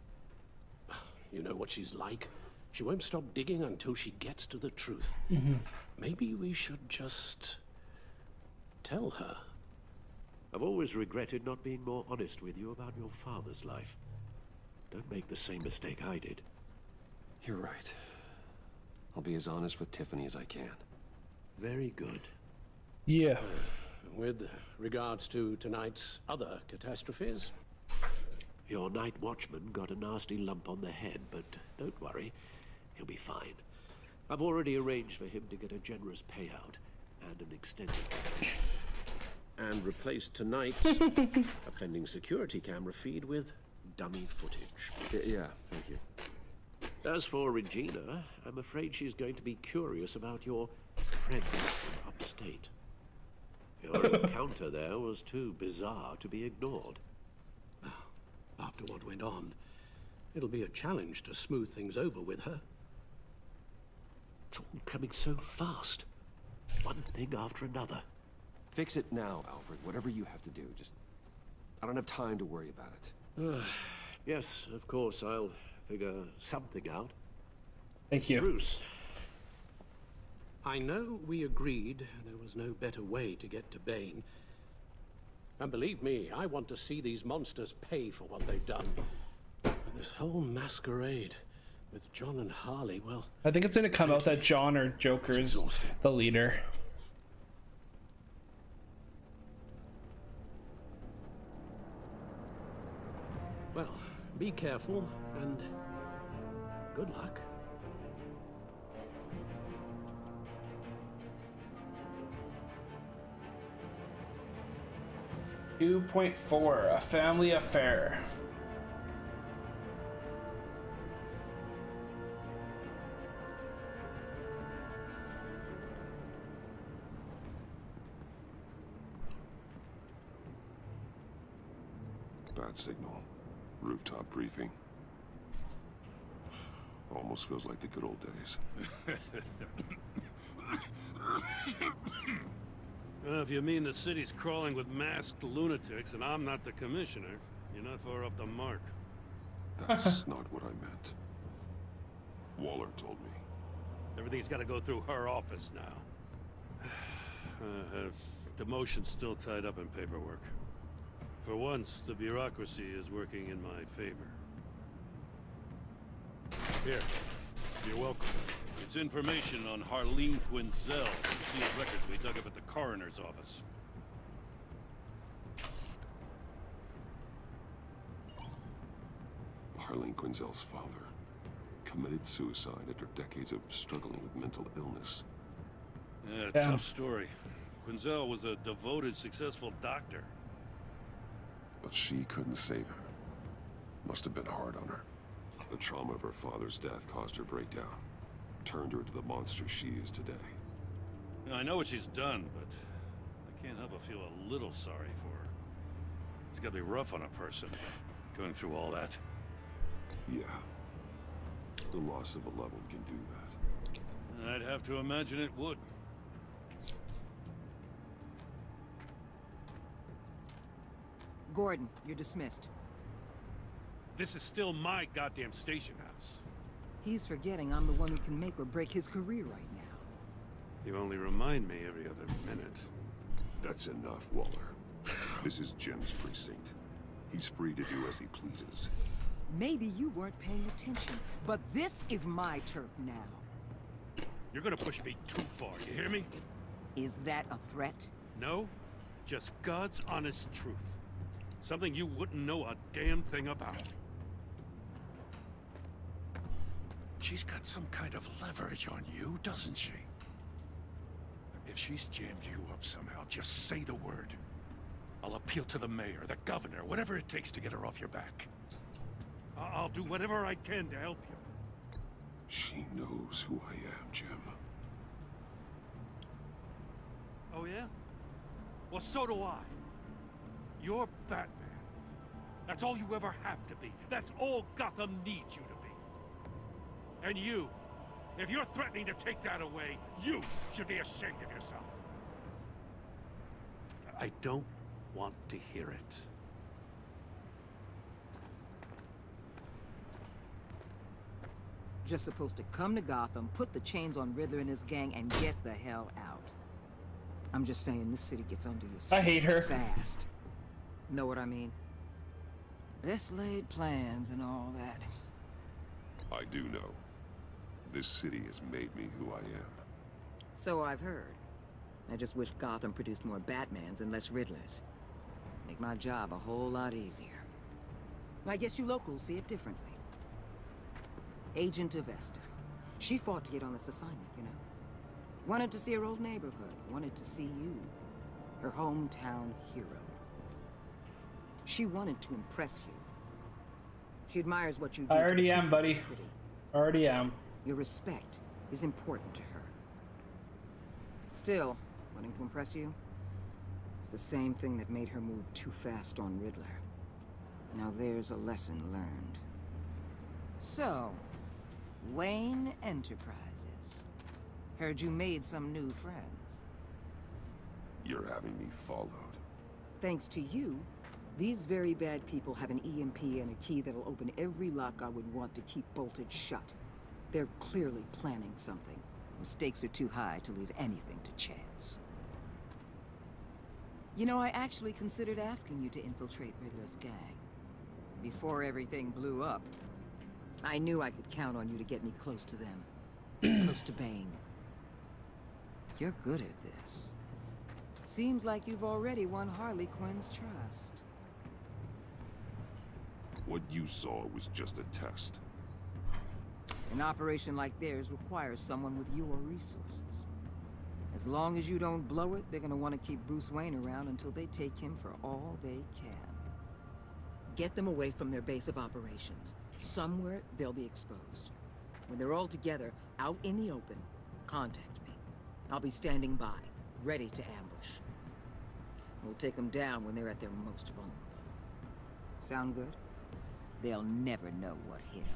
You know what she's like. She won't stop digging until she gets to the truth. Maybe we should just tell her. I've always regretted not being more honest with you about your father's life. Don't make the same mistake I did. You're right. I'll be as honest with Tiffany as I can. Very good. Yeah. With regards to tonight's other catastrophes? Your night watchman got a nasty lump on the head, but don't worry. He'll be fine. I've already arranged for him to get a generous payout and an extended and replaced tonight's offending security camera feed with dummy footage. Yeah, thank you. As for Regina, I'm afraid she's going to be curious about your friends from upstate. Your encounter there was too bizarre to be ignored. After what went on, it'll be a challenge to smooth things over with her. It's all coming so fast. One thing after another. Fix it now, Alfred. Whatever you have to do. Just... I don't have time to worry about it. Yes, of course, I'll figure something out. Thank you. Bruce, I know we agreed there was no better way to get to Bane. And believe me, I want to see these monsters pay for what they've done. And this whole masquerade with John and Harley, well... I think it's gonna come out that John or Joker is the leader. Well, be careful, and good luck. $2.4, a family affair. Bad signal. Rooftop briefing. Almost feels like the good old days. If you mean the city's crawling with masked lunatics and I'm not the commissioner, you're not far off the mark. That's not what I meant. Waller told me. Everything's got to go through her office now. have demotion still tied up in paperwork. For once, the bureaucracy is working in my favor. Here, you're welcome. It's information on Harleen Quinzel from sealed records we dug up at the coroner's office. Harleen Quinzel's father committed suicide after decades of struggling with mental illness. Yeah, Damn. tough story. Quinzel was a devoted, successful doctor. But she couldn't save him. Must have been hard on her. The trauma of her father's death caused her breakdown. Turned her into the monster she is today. I know what she's done, but I can't help but feel a little sorry for her. It's gotta be rough on a person, going through all that. Yeah. The loss of a loved one can do that. I'd have to imagine it would. Gordon, you're dismissed. This is still my goddamn station house. He's forgetting I'm the one who can make or break his career right now. You only remind me every other minute. That's enough, Waller. This is Jim's precinct. He's free to do as he pleases. Maybe you weren't paying attention, but this is my turf now. You're gonna push me too far, you hear me? Is that a threat? No, just God's honest truth. Something you wouldn't know a damn thing about. She's got some kind of leverage on you, doesn't she? If she's jammed you up somehow, just say the word. I'll appeal to the mayor, the governor, whatever it takes to get her off your back. I'll do whatever I can to help you. She knows who I am, Jim. Oh yeah? Well, so do I. You're Batman. That's all you ever have to be. That's all Gotham needs you to be. And you, if you're threatening to take that away, you should be ashamed of yourself. I don't want to hear it. Just supposed to come to Gotham, put the chains on Riddler and his gang, and get the hell out. I'm just saying, this city gets under your skin I hate her. fast. Know what I mean? Best laid plans and all that. I do know. This city has made me who I am. So I've heard. I just wish Gotham produced more Batmans and less Riddlers. Make my job a whole lot easier. I guess you locals see it differently. Agent Avesta. She fought to get on this assignment, you know? Wanted to see her old neighborhood. Wanted to see you. Her hometown hero. She wanted to impress you. She admires what you do. I already am, buddy. City. Already am. Your respect is important to her. Still, wanting to impress you? It's the same thing that made her move too fast on Riddler. Now there's a lesson learned. So, Wayne Enterprises. Heard you made some new friends. You're having me followed. Thanks to you, these very bad people have an EMP and a key that'll open every lock I would want to keep bolted shut. They're clearly planning something. The stakes are too high to leave anything to chance. You know, I actually considered asking you to infiltrate Riddler's gang. Before everything blew up, I knew I could count on you to get me close to them. Close to Bane. You're good at this. Seems like you've already won Harley Quinn's trust. What you saw was just a test. An operation like theirs requires someone with your resources. As long as you don't blow it, they're gonna want to keep Bruce Wayne around until they take him for all they can. Get them away from their base of operations. Somewhere they'll be exposed. When they're all together, out in the open, contact me. I'll be standing by, ready to ambush. We'll take them down when they're at their most vulnerable. Sound good? They'll never know what hit them.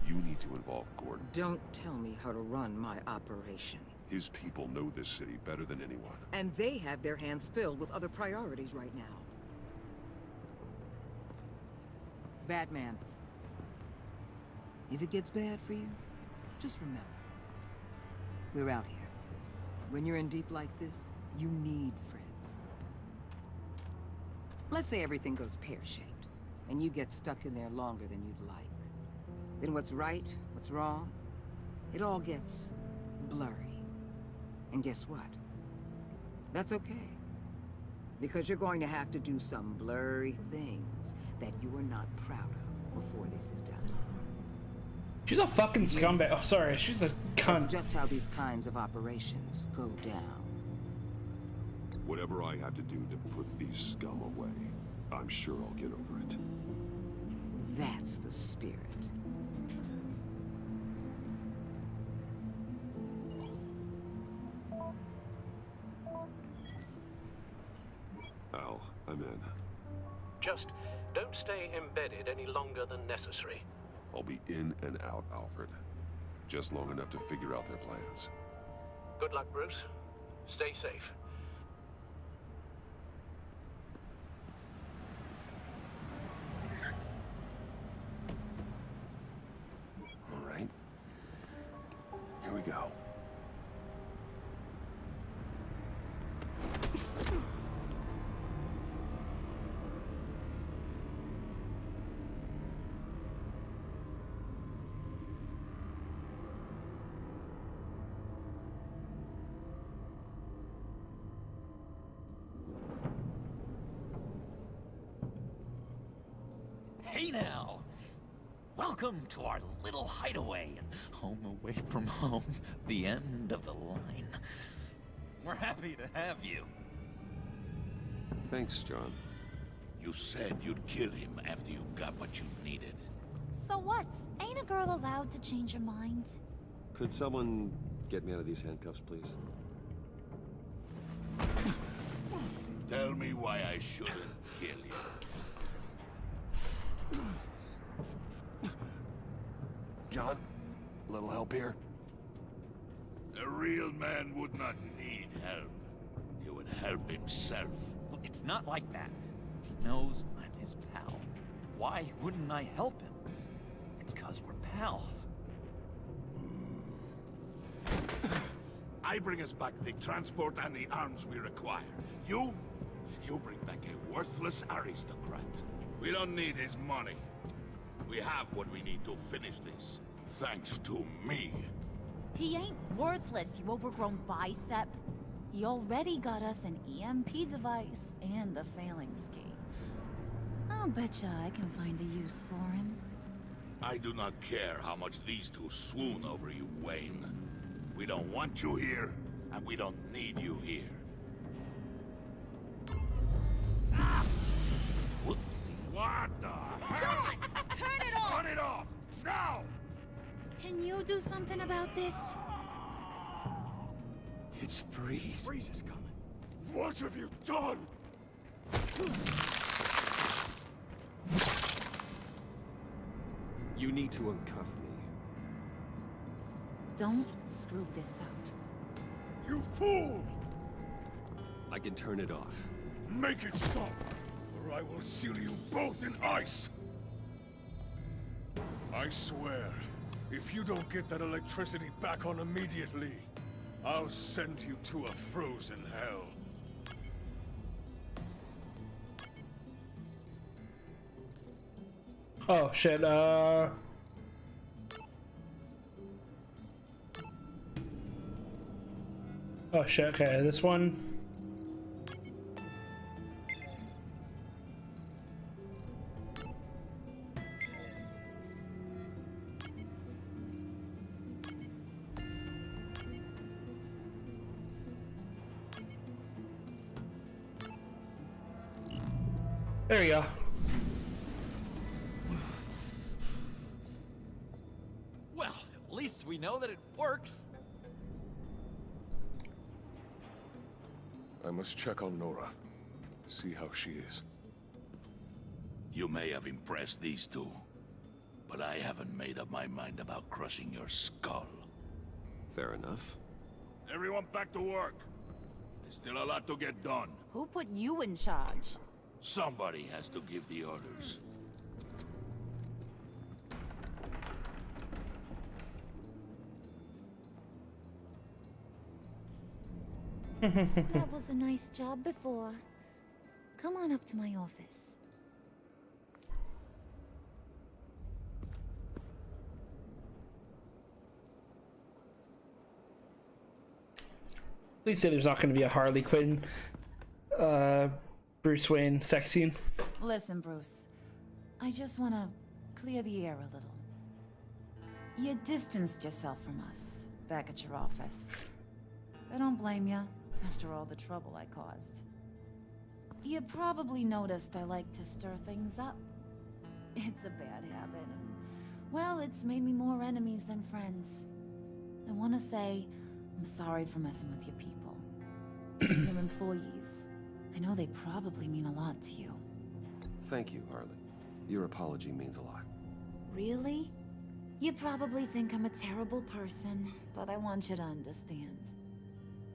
You need to involve Gordon. Don't tell me how to run my operation. His people know this city better than anyone. And they have their hands filled with other priorities right now. Batman. If it gets bad for you, just remember. We're out here. When you're in deep like this, you need friends. Let's say everything goes pear-shaped, and you get stuck in there longer than you'd like. Then what's right, what's wrong, it all gets blurry. And guess what? That's okay. Because you're going to have to do some blurry things that you are not proud of before this is done. She's a fucking scumbag. Oh, sorry. She's a cunt. That's just how these kinds of operations go down. Whatever I have to do to put these scum away, I'm sure I'll get over it. That's the spirit. Al, I'm in. Just don't stay embedded any longer than necessary. I'll be in and out, Alfred. Just long enough to figure out their plans. Good luck, Bruce. Stay safe. All right. Here we go. Hey now! Welcome to our little hideaway and home away from home, the end of the line. We're happy to have you. Thanks, John. You said you'd kill him after you got what you needed. So what? Ain't a girl allowed to change her mind? Could someone get me out of these handcuffs, please? Tell me why I shouldn't kill you. John, a little help here? A real man would not need help. He would help himself. Look, it's not like that. He knows I'm his pal. Why wouldn't I help him? It's 'cause we're pals. I bring us back the transport and the arms we require. You bring back a worthless aristocrat. We don't need his money. We have what we need to finish this. Thanks to me. He ain't worthless, you overgrown bicep. He already got us an EMP device and the phalanx key. I'll betcha I can find a use for him. I do not care how much these two swoon over you, Wayne. We don't want you here, and we don't need you here. Whoopsie. What the? John! Turn it off! Turn it off! Now! Can you do something about this? It's Freeze. Freeze is coming. What have you done? You need to uncuff me. Don't screw this up. You fool! I can turn it off. Make it stop, or I will seal you both in ice! I swear, if you don't get that electricity back on immediately, I'll send you to a frozen hell. Oh shit, oh shit, okay, this one. There you go. Well, at least we know that it works. I must check on Nora. See how she is. You may have impressed these two, but I haven't made up my mind about crushing your skull. Fair enough. Everyone back to work. There's still a lot to get done. Who put you in charge? Somebody has to give the orders. That was a nice job before. Come on up to my office. Please say there's not going to be a Harley Quinn, Bruce Wayne sex scene. Listen, Bruce. I just want to clear the air a little. You distanced yourself from us back at your office. I don't blame you, after all the trouble I caused. You probably noticed I like to stir things up. It's a bad habit, and, well, it's made me more enemies than friends. I want to say I'm sorry for messing with your people. Your employees. I know they probably mean a lot to you. Thank you, Harley. Your apology means a lot. Really? You probably think I'm a terrible person, but I want you to understand.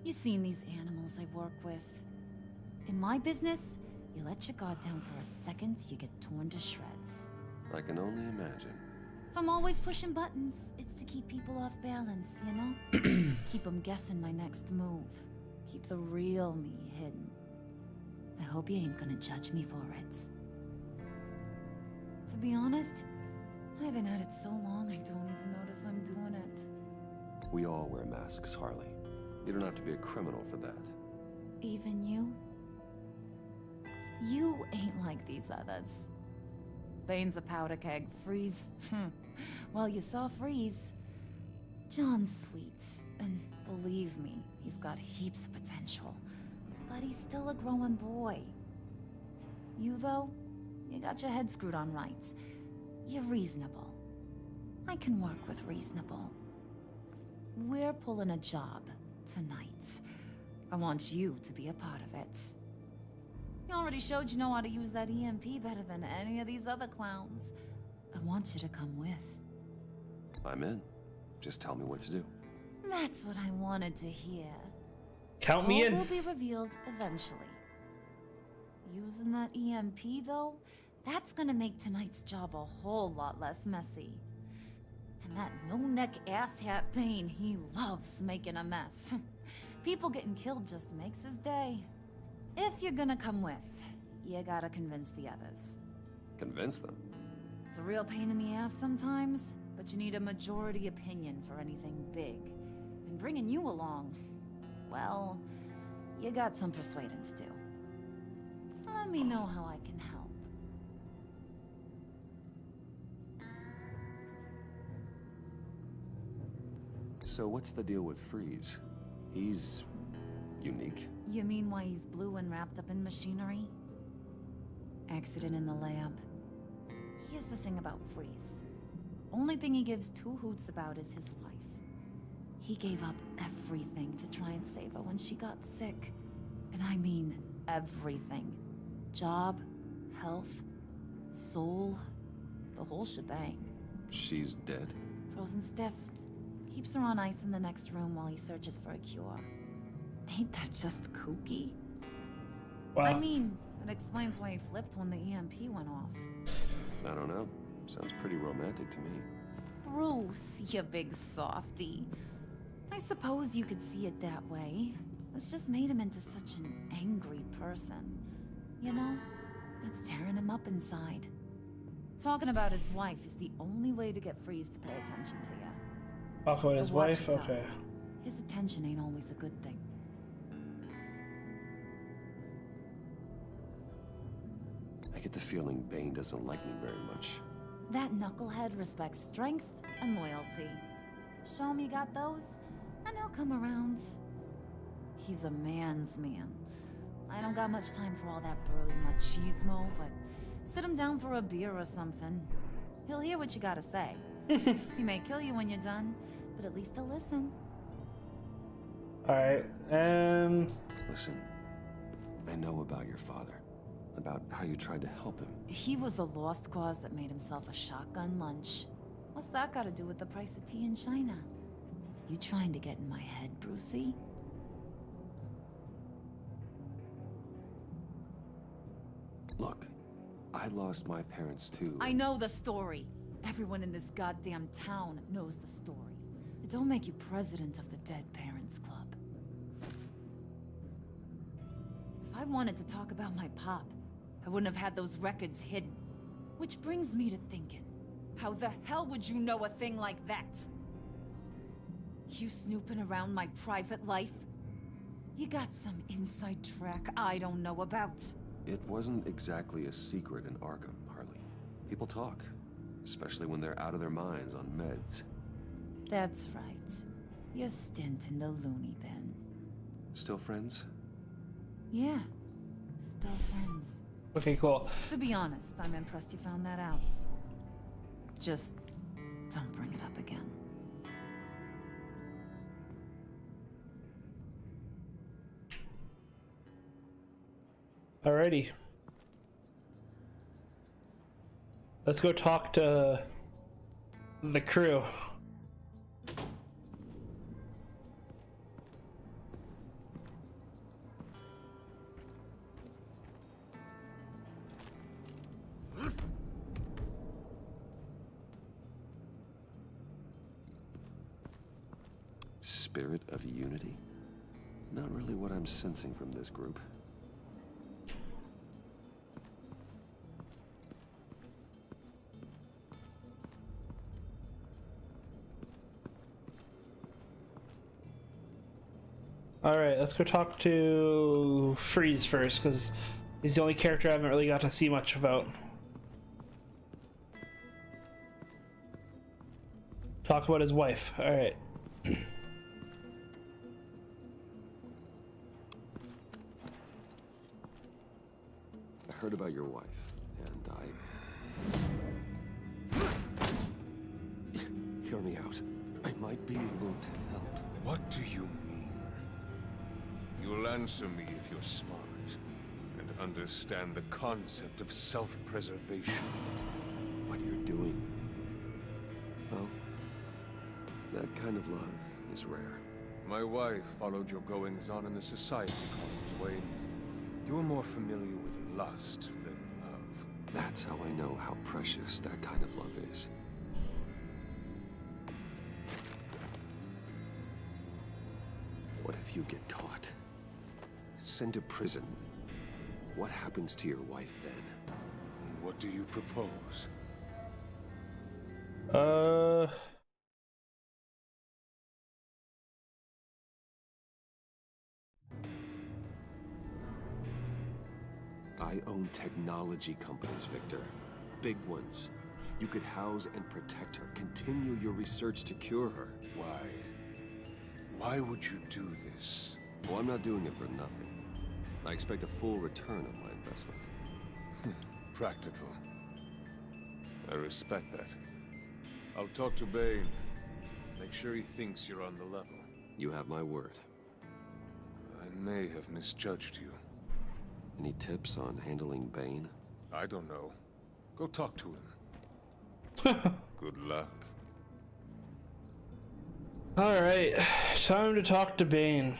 You've seen these animals I work with. In my business, you let your guard down for a second, you get torn to shreds. I can only imagine. If I'm always pushing buttons, it's to keep people off balance, you know? Keep them guessing my next move. Keep the real me hidden. I hope you ain't gonna judge me for it. To be honest, I've been at it so long I don't even notice I'm doing it. We all wear masks, Harley. You don't have to be a criminal for that. Even you? You ain't like these others. Bane's a powder keg. Freeze. Well, you saw Freeze. John's sweet, and believe me, he's got heaps of potential. But he's still a growing boy. You, though, you got your head screwed on right. You're reasonable. I can work with reasonable. We're pulling a job tonight. I want you to be a part of it. You already showed you know how to use that EMP better than any of these other clowns. I want you to come with. I'm in. Just tell me what to do. That's what I wanted to hear. Count me in. All will be revealed eventually. Using that EMP, though, that's gonna make tonight's job a whole lot less messy. And that no-neck asshat Bane, he loves making a mess. People getting killed just makes his day. If you're gonna come with, you gotta convince the others. Convince them? It's a real pain in the ass sometimes, but you need a majority opinion for anything big. And bringing you along, well, you got some persuading to do. Let me know how I can help. So what's the deal with Freeze? He's unique. You mean why he's blue and wrapped up in machinery? Accident in the lab. Here's the thing about Freeze. Only thing he gives two hoots about is his wife. He gave up everything to try and save her when she got sick. And I mean everything. Job, health, soul, the whole shebang. She's dead? Frozen stiff. Keeps her on ice in the next room while he searches for a cure. Ain't that just kooky? Wow. I mean, it explains why he flipped when the EMP went off. I don't know. Sounds pretty romantic to me. Bruce, you big softy. I suppose you could see it that way. It's just made him into such an angry person. You know, it's tearing him up inside. Talking about his wife is the only way to get Freeze to pay attention to you. Talk about his But watch wife? yourself. Okay. His attention ain't always a good thing. I get the feeling Bane doesn't like me very much. That knucklehead respects strength and loyalty. Show him you got those, and he'll come around. He's a man's man. I don't got much time for all that burly machismo, but sit him down for a beer or something. He'll hear what you gotta say. He may kill you when you're done, but at least he'll listen. Alright, and... Listen, I know about your father. About how you tried to help him. He was a lost cause that made himself a shotgun lunch. What's that got to do with the price of tea in China? You trying to get in my head, Brucey? Look, I lost my parents too. I know the story. Everyone in this goddamn town knows the story. It don't make you president of the Dead Parents Club. I wanted to talk about my pop, I wouldn't have had those records hidden. Which brings me to thinking, how the hell would you know a thing like that? You snooping around my private life? You got some inside track I don't know about. It wasn't exactly a secret in Arkham, Harley. People talk, especially when they're out of their minds on meds. That's right. Your stint in the loony bin. Still friends? Yeah, still friends. Okay, cool. To be honest, I'm impressed you found that out. Just don't bring it up again. Alrighty. Let's go talk to the crew. Spirit of unity? Not really what I'm sensing from this group. Alright, let's go talk to Freeze first, because he's the only character I haven't really got to see much about. Talk about his wife. Alright. I heard about your wife, and Hear me out. I might be able to help. What do you mean? You'll answer me if you're smart and understand the concept of self-preservation. What you're doing. Well, that kind of love is rare. My wife followed your goings-on in the society columns, Wayne. You're more familiar with lust than love. That's how I know how precious that kind of love is. What if you get caught? Sent to prison? What happens to your wife then? What do you propose? I own technology companies, Victor. Big ones. You could house and protect her. Continue your research to cure her. Why? Why would you do this? Well, I'm not doing it for nothing. I expect a full return on my investment. Practical. I respect that. I'll talk to Bane. Make sure he thinks you're on the level. You have my word. I may have misjudged you. Any tips on handling Bane? I don't know. Go talk to him. Good luck. Alright, time to talk to Bane.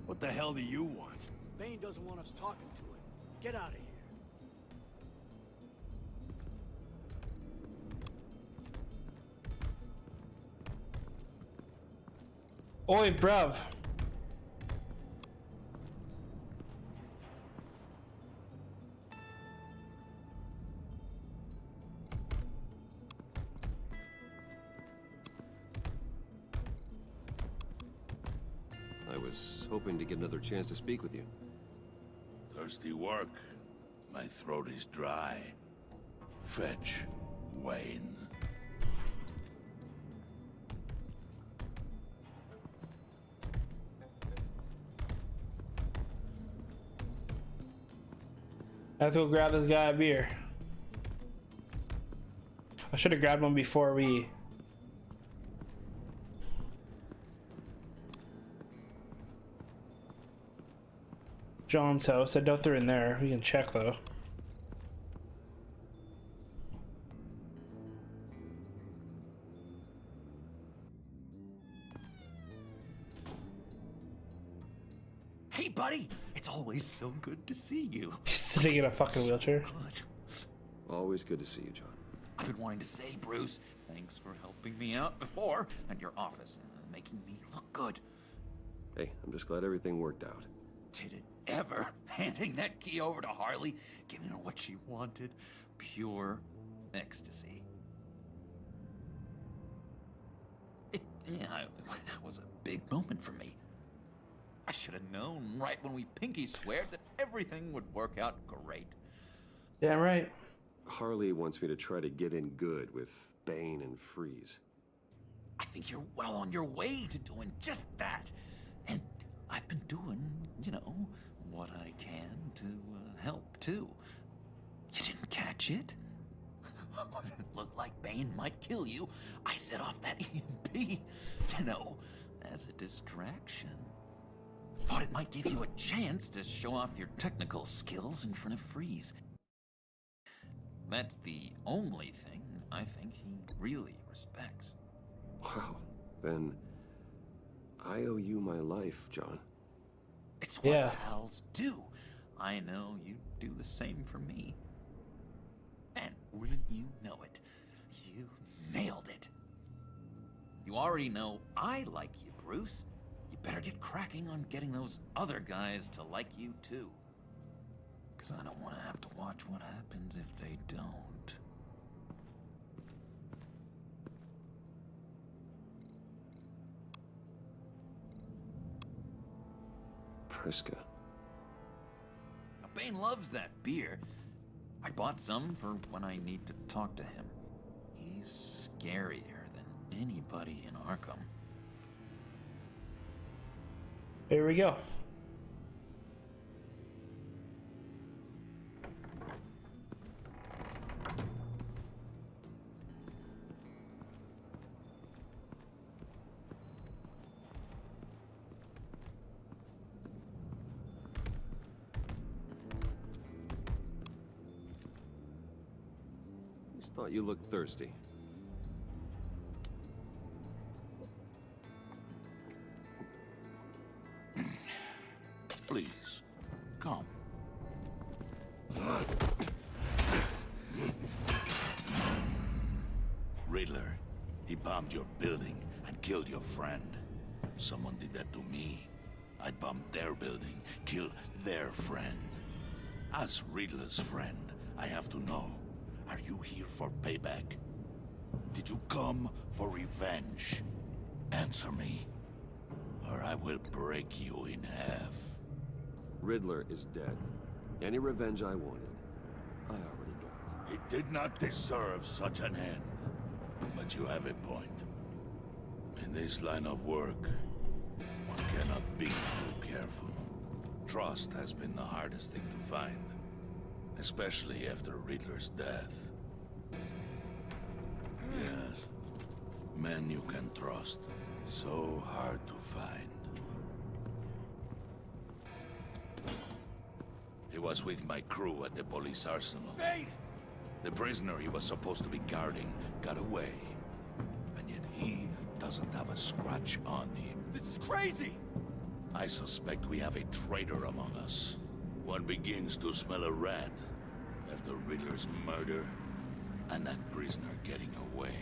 What the hell do you want? Bane doesn't want us talking to him. Get out of here. Oi, bruv. I was hoping to get another chance to speak with you. Thirsty work. My throat is dry. Fetch, Wayne. I have to go grab this guy a beer. I should have grabbed one before we... John's house. I doubt they're in there. We can check though. Hey, buddy. It's always so good to see you. He's sitting in a fucking wheelchair. Always good to see you, John. I've been wanting to say, Bruce, thanks for helping me out before at your office and making me look good. Hey, I'm just glad everything worked out. Did it ever? Handing that key over to Harley, giving her what she wanted, pure ecstasy. It was a big moment for me. I should have known right when we pinky sweared that everything would work out great. Yeah, right. Harley wants me to try to get in good with Bane and Freeze. I think you're well on your way to doing just that. And I've been doing, you know, what I can to help, too. You didn't catch it? When it looked like Bane might kill you, I set off that EMP, you know, as a distraction. Thought it might give you a chance to show off your technical skills in front of Freeze. That's the only thing I think he really respects. Wow, then I owe you my life, John. It's what pals do. I know you do the same for me. And wouldn't you know it, you nailed it. You already know I like you, Bruce. You better get cracking on getting those other guys to like you too. Because I don't want to have to watch what happens if they don't. Priska. Now, Bane loves that beer. I bought some for when I need to talk to him. He's scarier than anybody in Arkham. Here we go. Just thought you looked thirsty. Please, come. Riddler, he bombed your building and killed your friend. Someone did that to me. I bombed their building, killed their friend. As Riddler's friend, I have to know, are you here for payback? Did you come for revenge? Answer me, or I will break you in half. Riddler is dead. Any revenge I wanted, I already got. It did not deserve such an end. But you have a point. In this line of work, one cannot be too careful. Trust has been the hardest thing to find. Especially after Riddler's death. Yes. Men you can trust. So hard to find. He was with my crew at the police arsenal. Bane! The prisoner he was supposed to be guarding got away. And yet he doesn't have a scratch on him. This is crazy! I suspect we have a traitor among us. One begins to smell a rat after Riddler's murder and that prisoner getting away.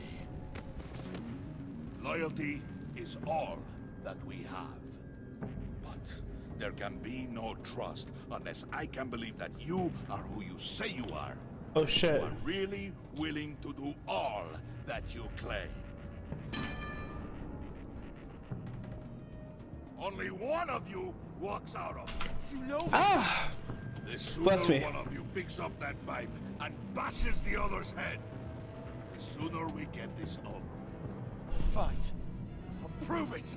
Loyalty is all that we have. But there can be no trust unless I can believe that you are who you say you are. Oh shit. You are really willing to do all that you claim. Only one of you walks out of it. You know. Ah! The sooner Bless me. one of you picks up that pipe and bashes the other's head, the sooner we get this over with. Fine. I'll prove it.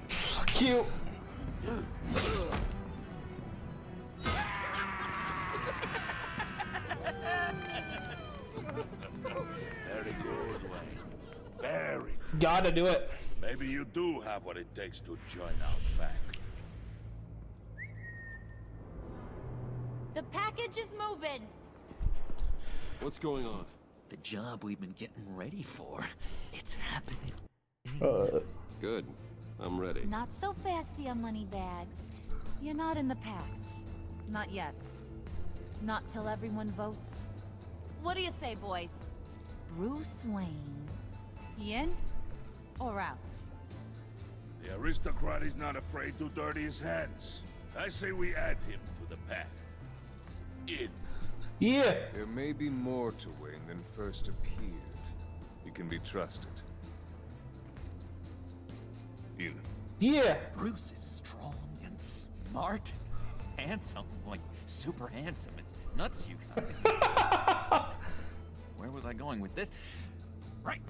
Fuck you. Very good, Wayne. Very good. Gotta do it. Maybe you do have what it takes to join our Pact. The package is moving. What's going on? The job we've been getting ready for. It's happening. Good. I'm ready. Not so fast, the money bags. You're not in the Pact. Not yet. Not till everyone votes. What do you say, boys? Bruce Wayne. He in or out? The aristocrat is not afraid to dirty his hands. I say we add him to the Pact. In. Yeah. There may be more to Wayne than first appeared. He can be trusted. In. Yeah. Bruce is strong and smart, handsome, like super handsome. It's nuts, you guys. Where was I going with this? Right.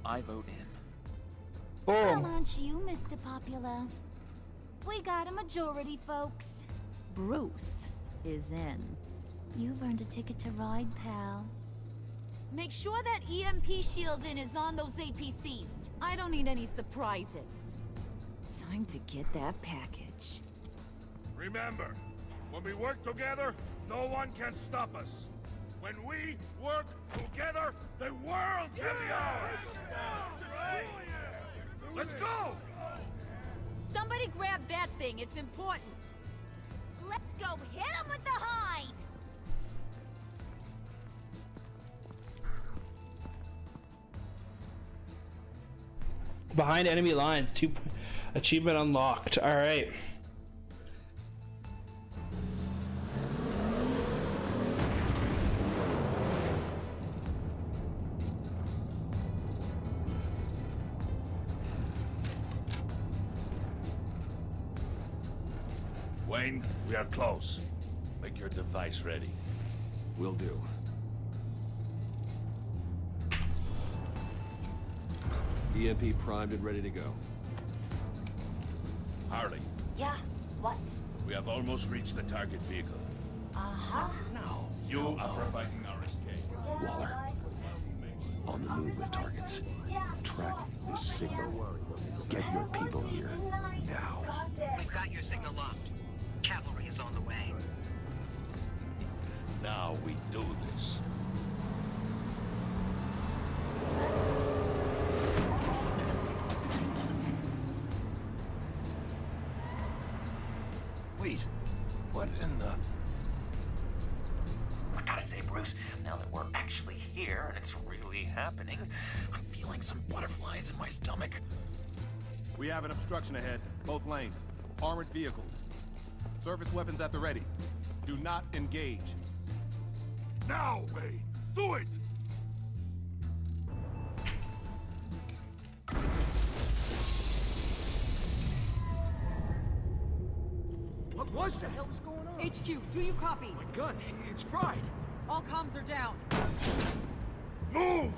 I vote in. Come on, you, Mr. Popular. We got a majority, folks. Bruce is in. You've earned a ticket to ride, pal. Make sure that EMP shielding is on those APCs. I don't need any surprises. Time to get that package. Remember, when we work together, no one can stop us. When we work together, the world can be ours! Let's go! Somebody grab that thing, it's important. Let's go hit him with the hide! Behind enemy lines, 2 achievement unlocked. All right. Wayne, we are close. Make your device ready. Will do. EMP primed and ready to go. Harley, Yeah, what? we have almost reached the target vehicle. Uh-huh. Now, you are providing our escape. Waller, on the move with targets. Track this signal. Get your people here, now. We've got your signal locked. Cavalry is on the way. Now we do this. Wait, what in the... I gotta say, Bruce, now that we're actually here and it's really happening, I'm feeling some butterflies in my stomach. We have an obstruction ahead, both lanes. Armored vehicles. Service weapons at the ready. Do not engage. Now, Wayne! Do it! What was that? What the hell is going on? HQ, do you copy? My gun, it's fried. All comms are down. Move!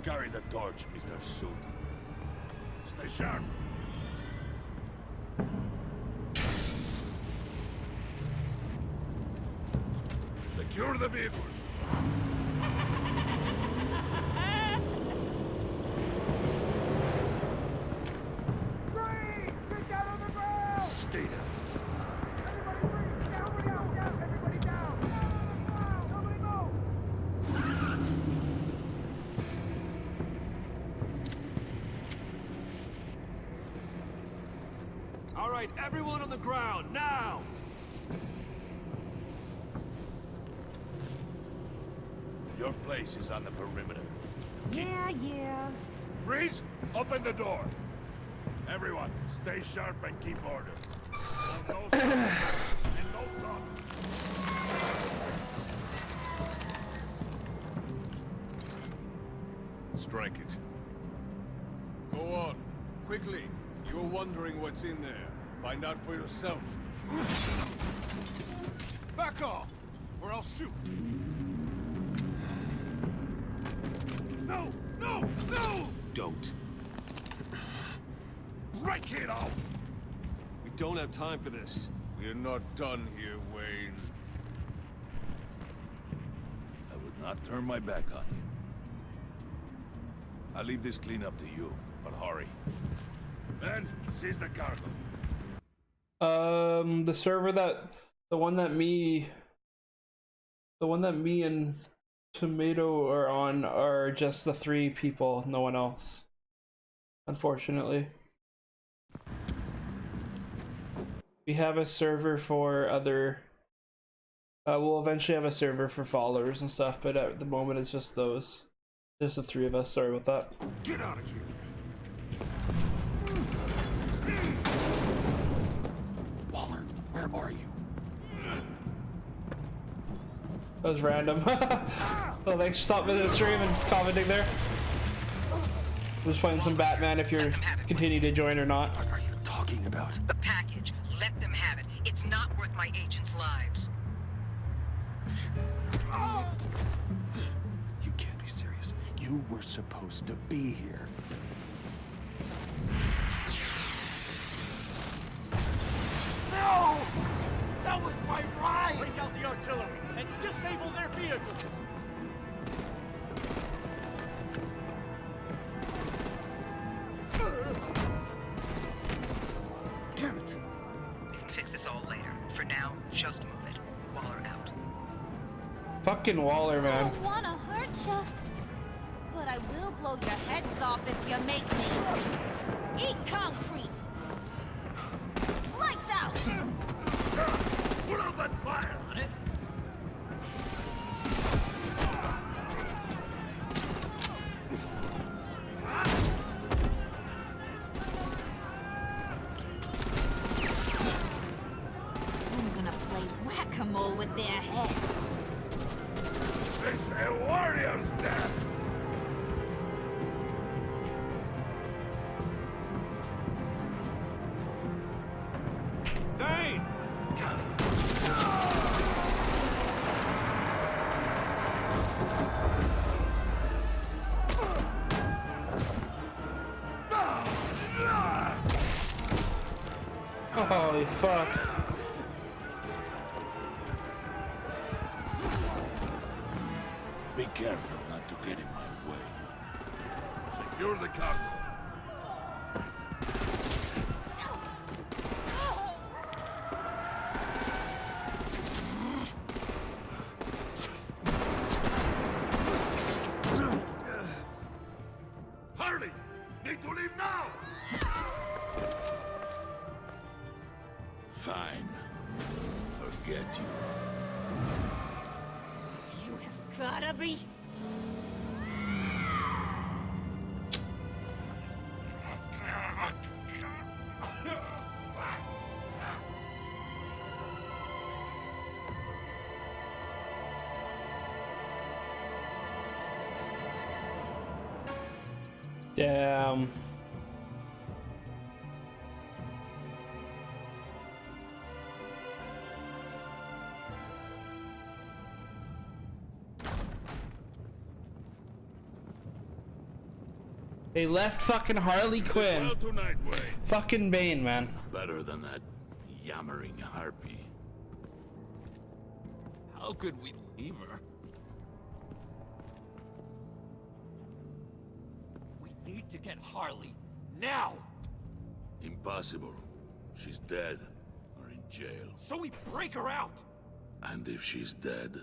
Carry the torch, Mr. Suit. Stay sharp. Secure the vehicle. Stay down. All right, everyone on the ground, now! Your place is on the perimeter. Yeah. Freeze! Open the door! Everyone, stay sharp and keep order. No stopping and no talk. Strike it. Go on. Quickly. You were wondering what's in there. Find out for yourself. Back off, or I'll shoot. No! No! No! Don't. Break it out! We don't have time for this. We're not done here, Wayne. I would not turn my back on you. I'll leave this cleanup to you, but hurry. Men, seize the cargo. The server the one that me and Tomato are on are just the 3 people, no one else. Unfortunately. We have a server for other we'll eventually have a server for followers and stuff, but at the moment it's just those. Just the 3 of us, sorry about that. Get out of here! Waller, where are you? That was random. Well, thanks for stopping the stream and commenting there. Just playing some Batman if you're continue to join or not. What are you talking about? The package. Let them have it. It's not worth my agents' lives. You can't be serious. You were supposed to be here. No! That was my ride! Break out the artillery and disable their vehicles! Damn it. We can fix this all later. For now, just move it. Waller out. Fucking Waller, man. I don't wanna hurt ya, but I will blow your heads off if you make me. Eat concrete! Lights out! Put out that fire! On it. I'm gonna play whack-a-mole with their heads. It's a warrior's death! Bane! Holy fuck. Be careful not to get in my way. Secure the cargo. Harley! Need to leave now! Fine. Forget you. You have gotta be... Damn. They left fucking Harley Quinn. Well tonight, Wayne. Fucking Bane, man. Better than that yammering harpy. How could we leave her? We need to get Harley, now! Impossible. She's dead or in jail. So we break her out! And if she's dead,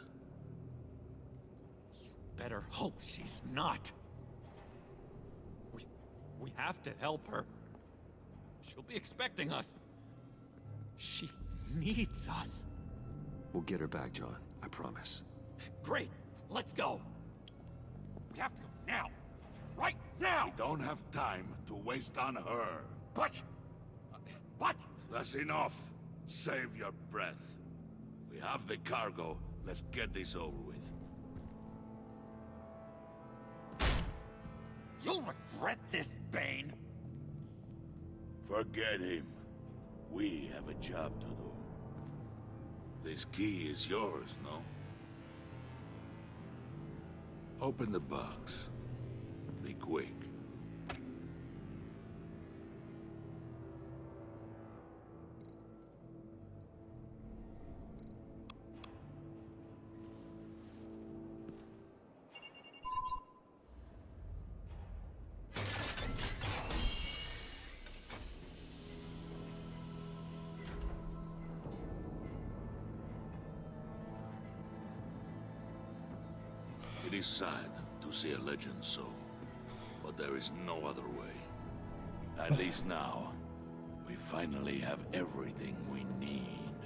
Better hope she's not. We have to help her. She'll be expecting us. She needs us. We'll get her back, John. I promise. Great, let's go. We have to go now. Right now! we don't have time to waste on her. But... That's enough. Save your breath. We have the cargo. Let's get this over with. You'll regret this, Bane. Forget him. We have a job to do. This key is yours, no? Open the box. Be quick. be sad to see a legend so, but there is no other way. At least now, we finally have everything we need.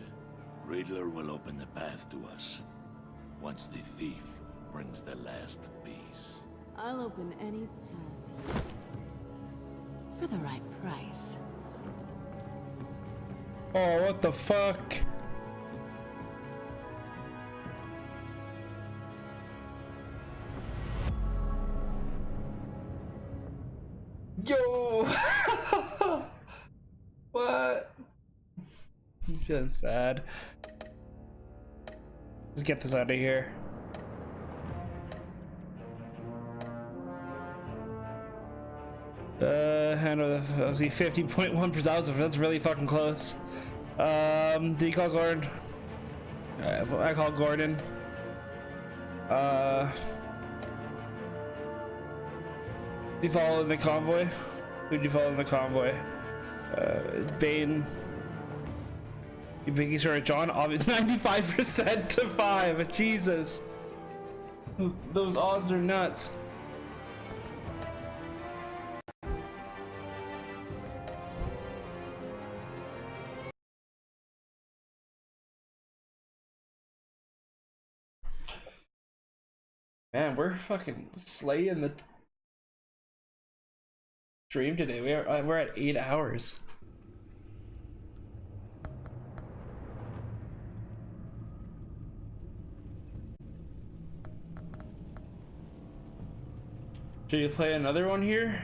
Riddler will open the path to us, once the thief brings the last piece. I'll open any path for the right price. Oh, what the fuck? Yo! What? I'm feeling sad. Let's get this out of here. I know the 50.1 per thousand. That's really fucking close. Do you call Gordon? I call Gordon. Did you follow in the convoy? Who'd you follow in the convoy? Bane. You think he's right, John? 95% to 5. Jesus. Those odds are nuts. Man, we're fucking slaying the stream today. We're at 8 hours. Should you play another one here?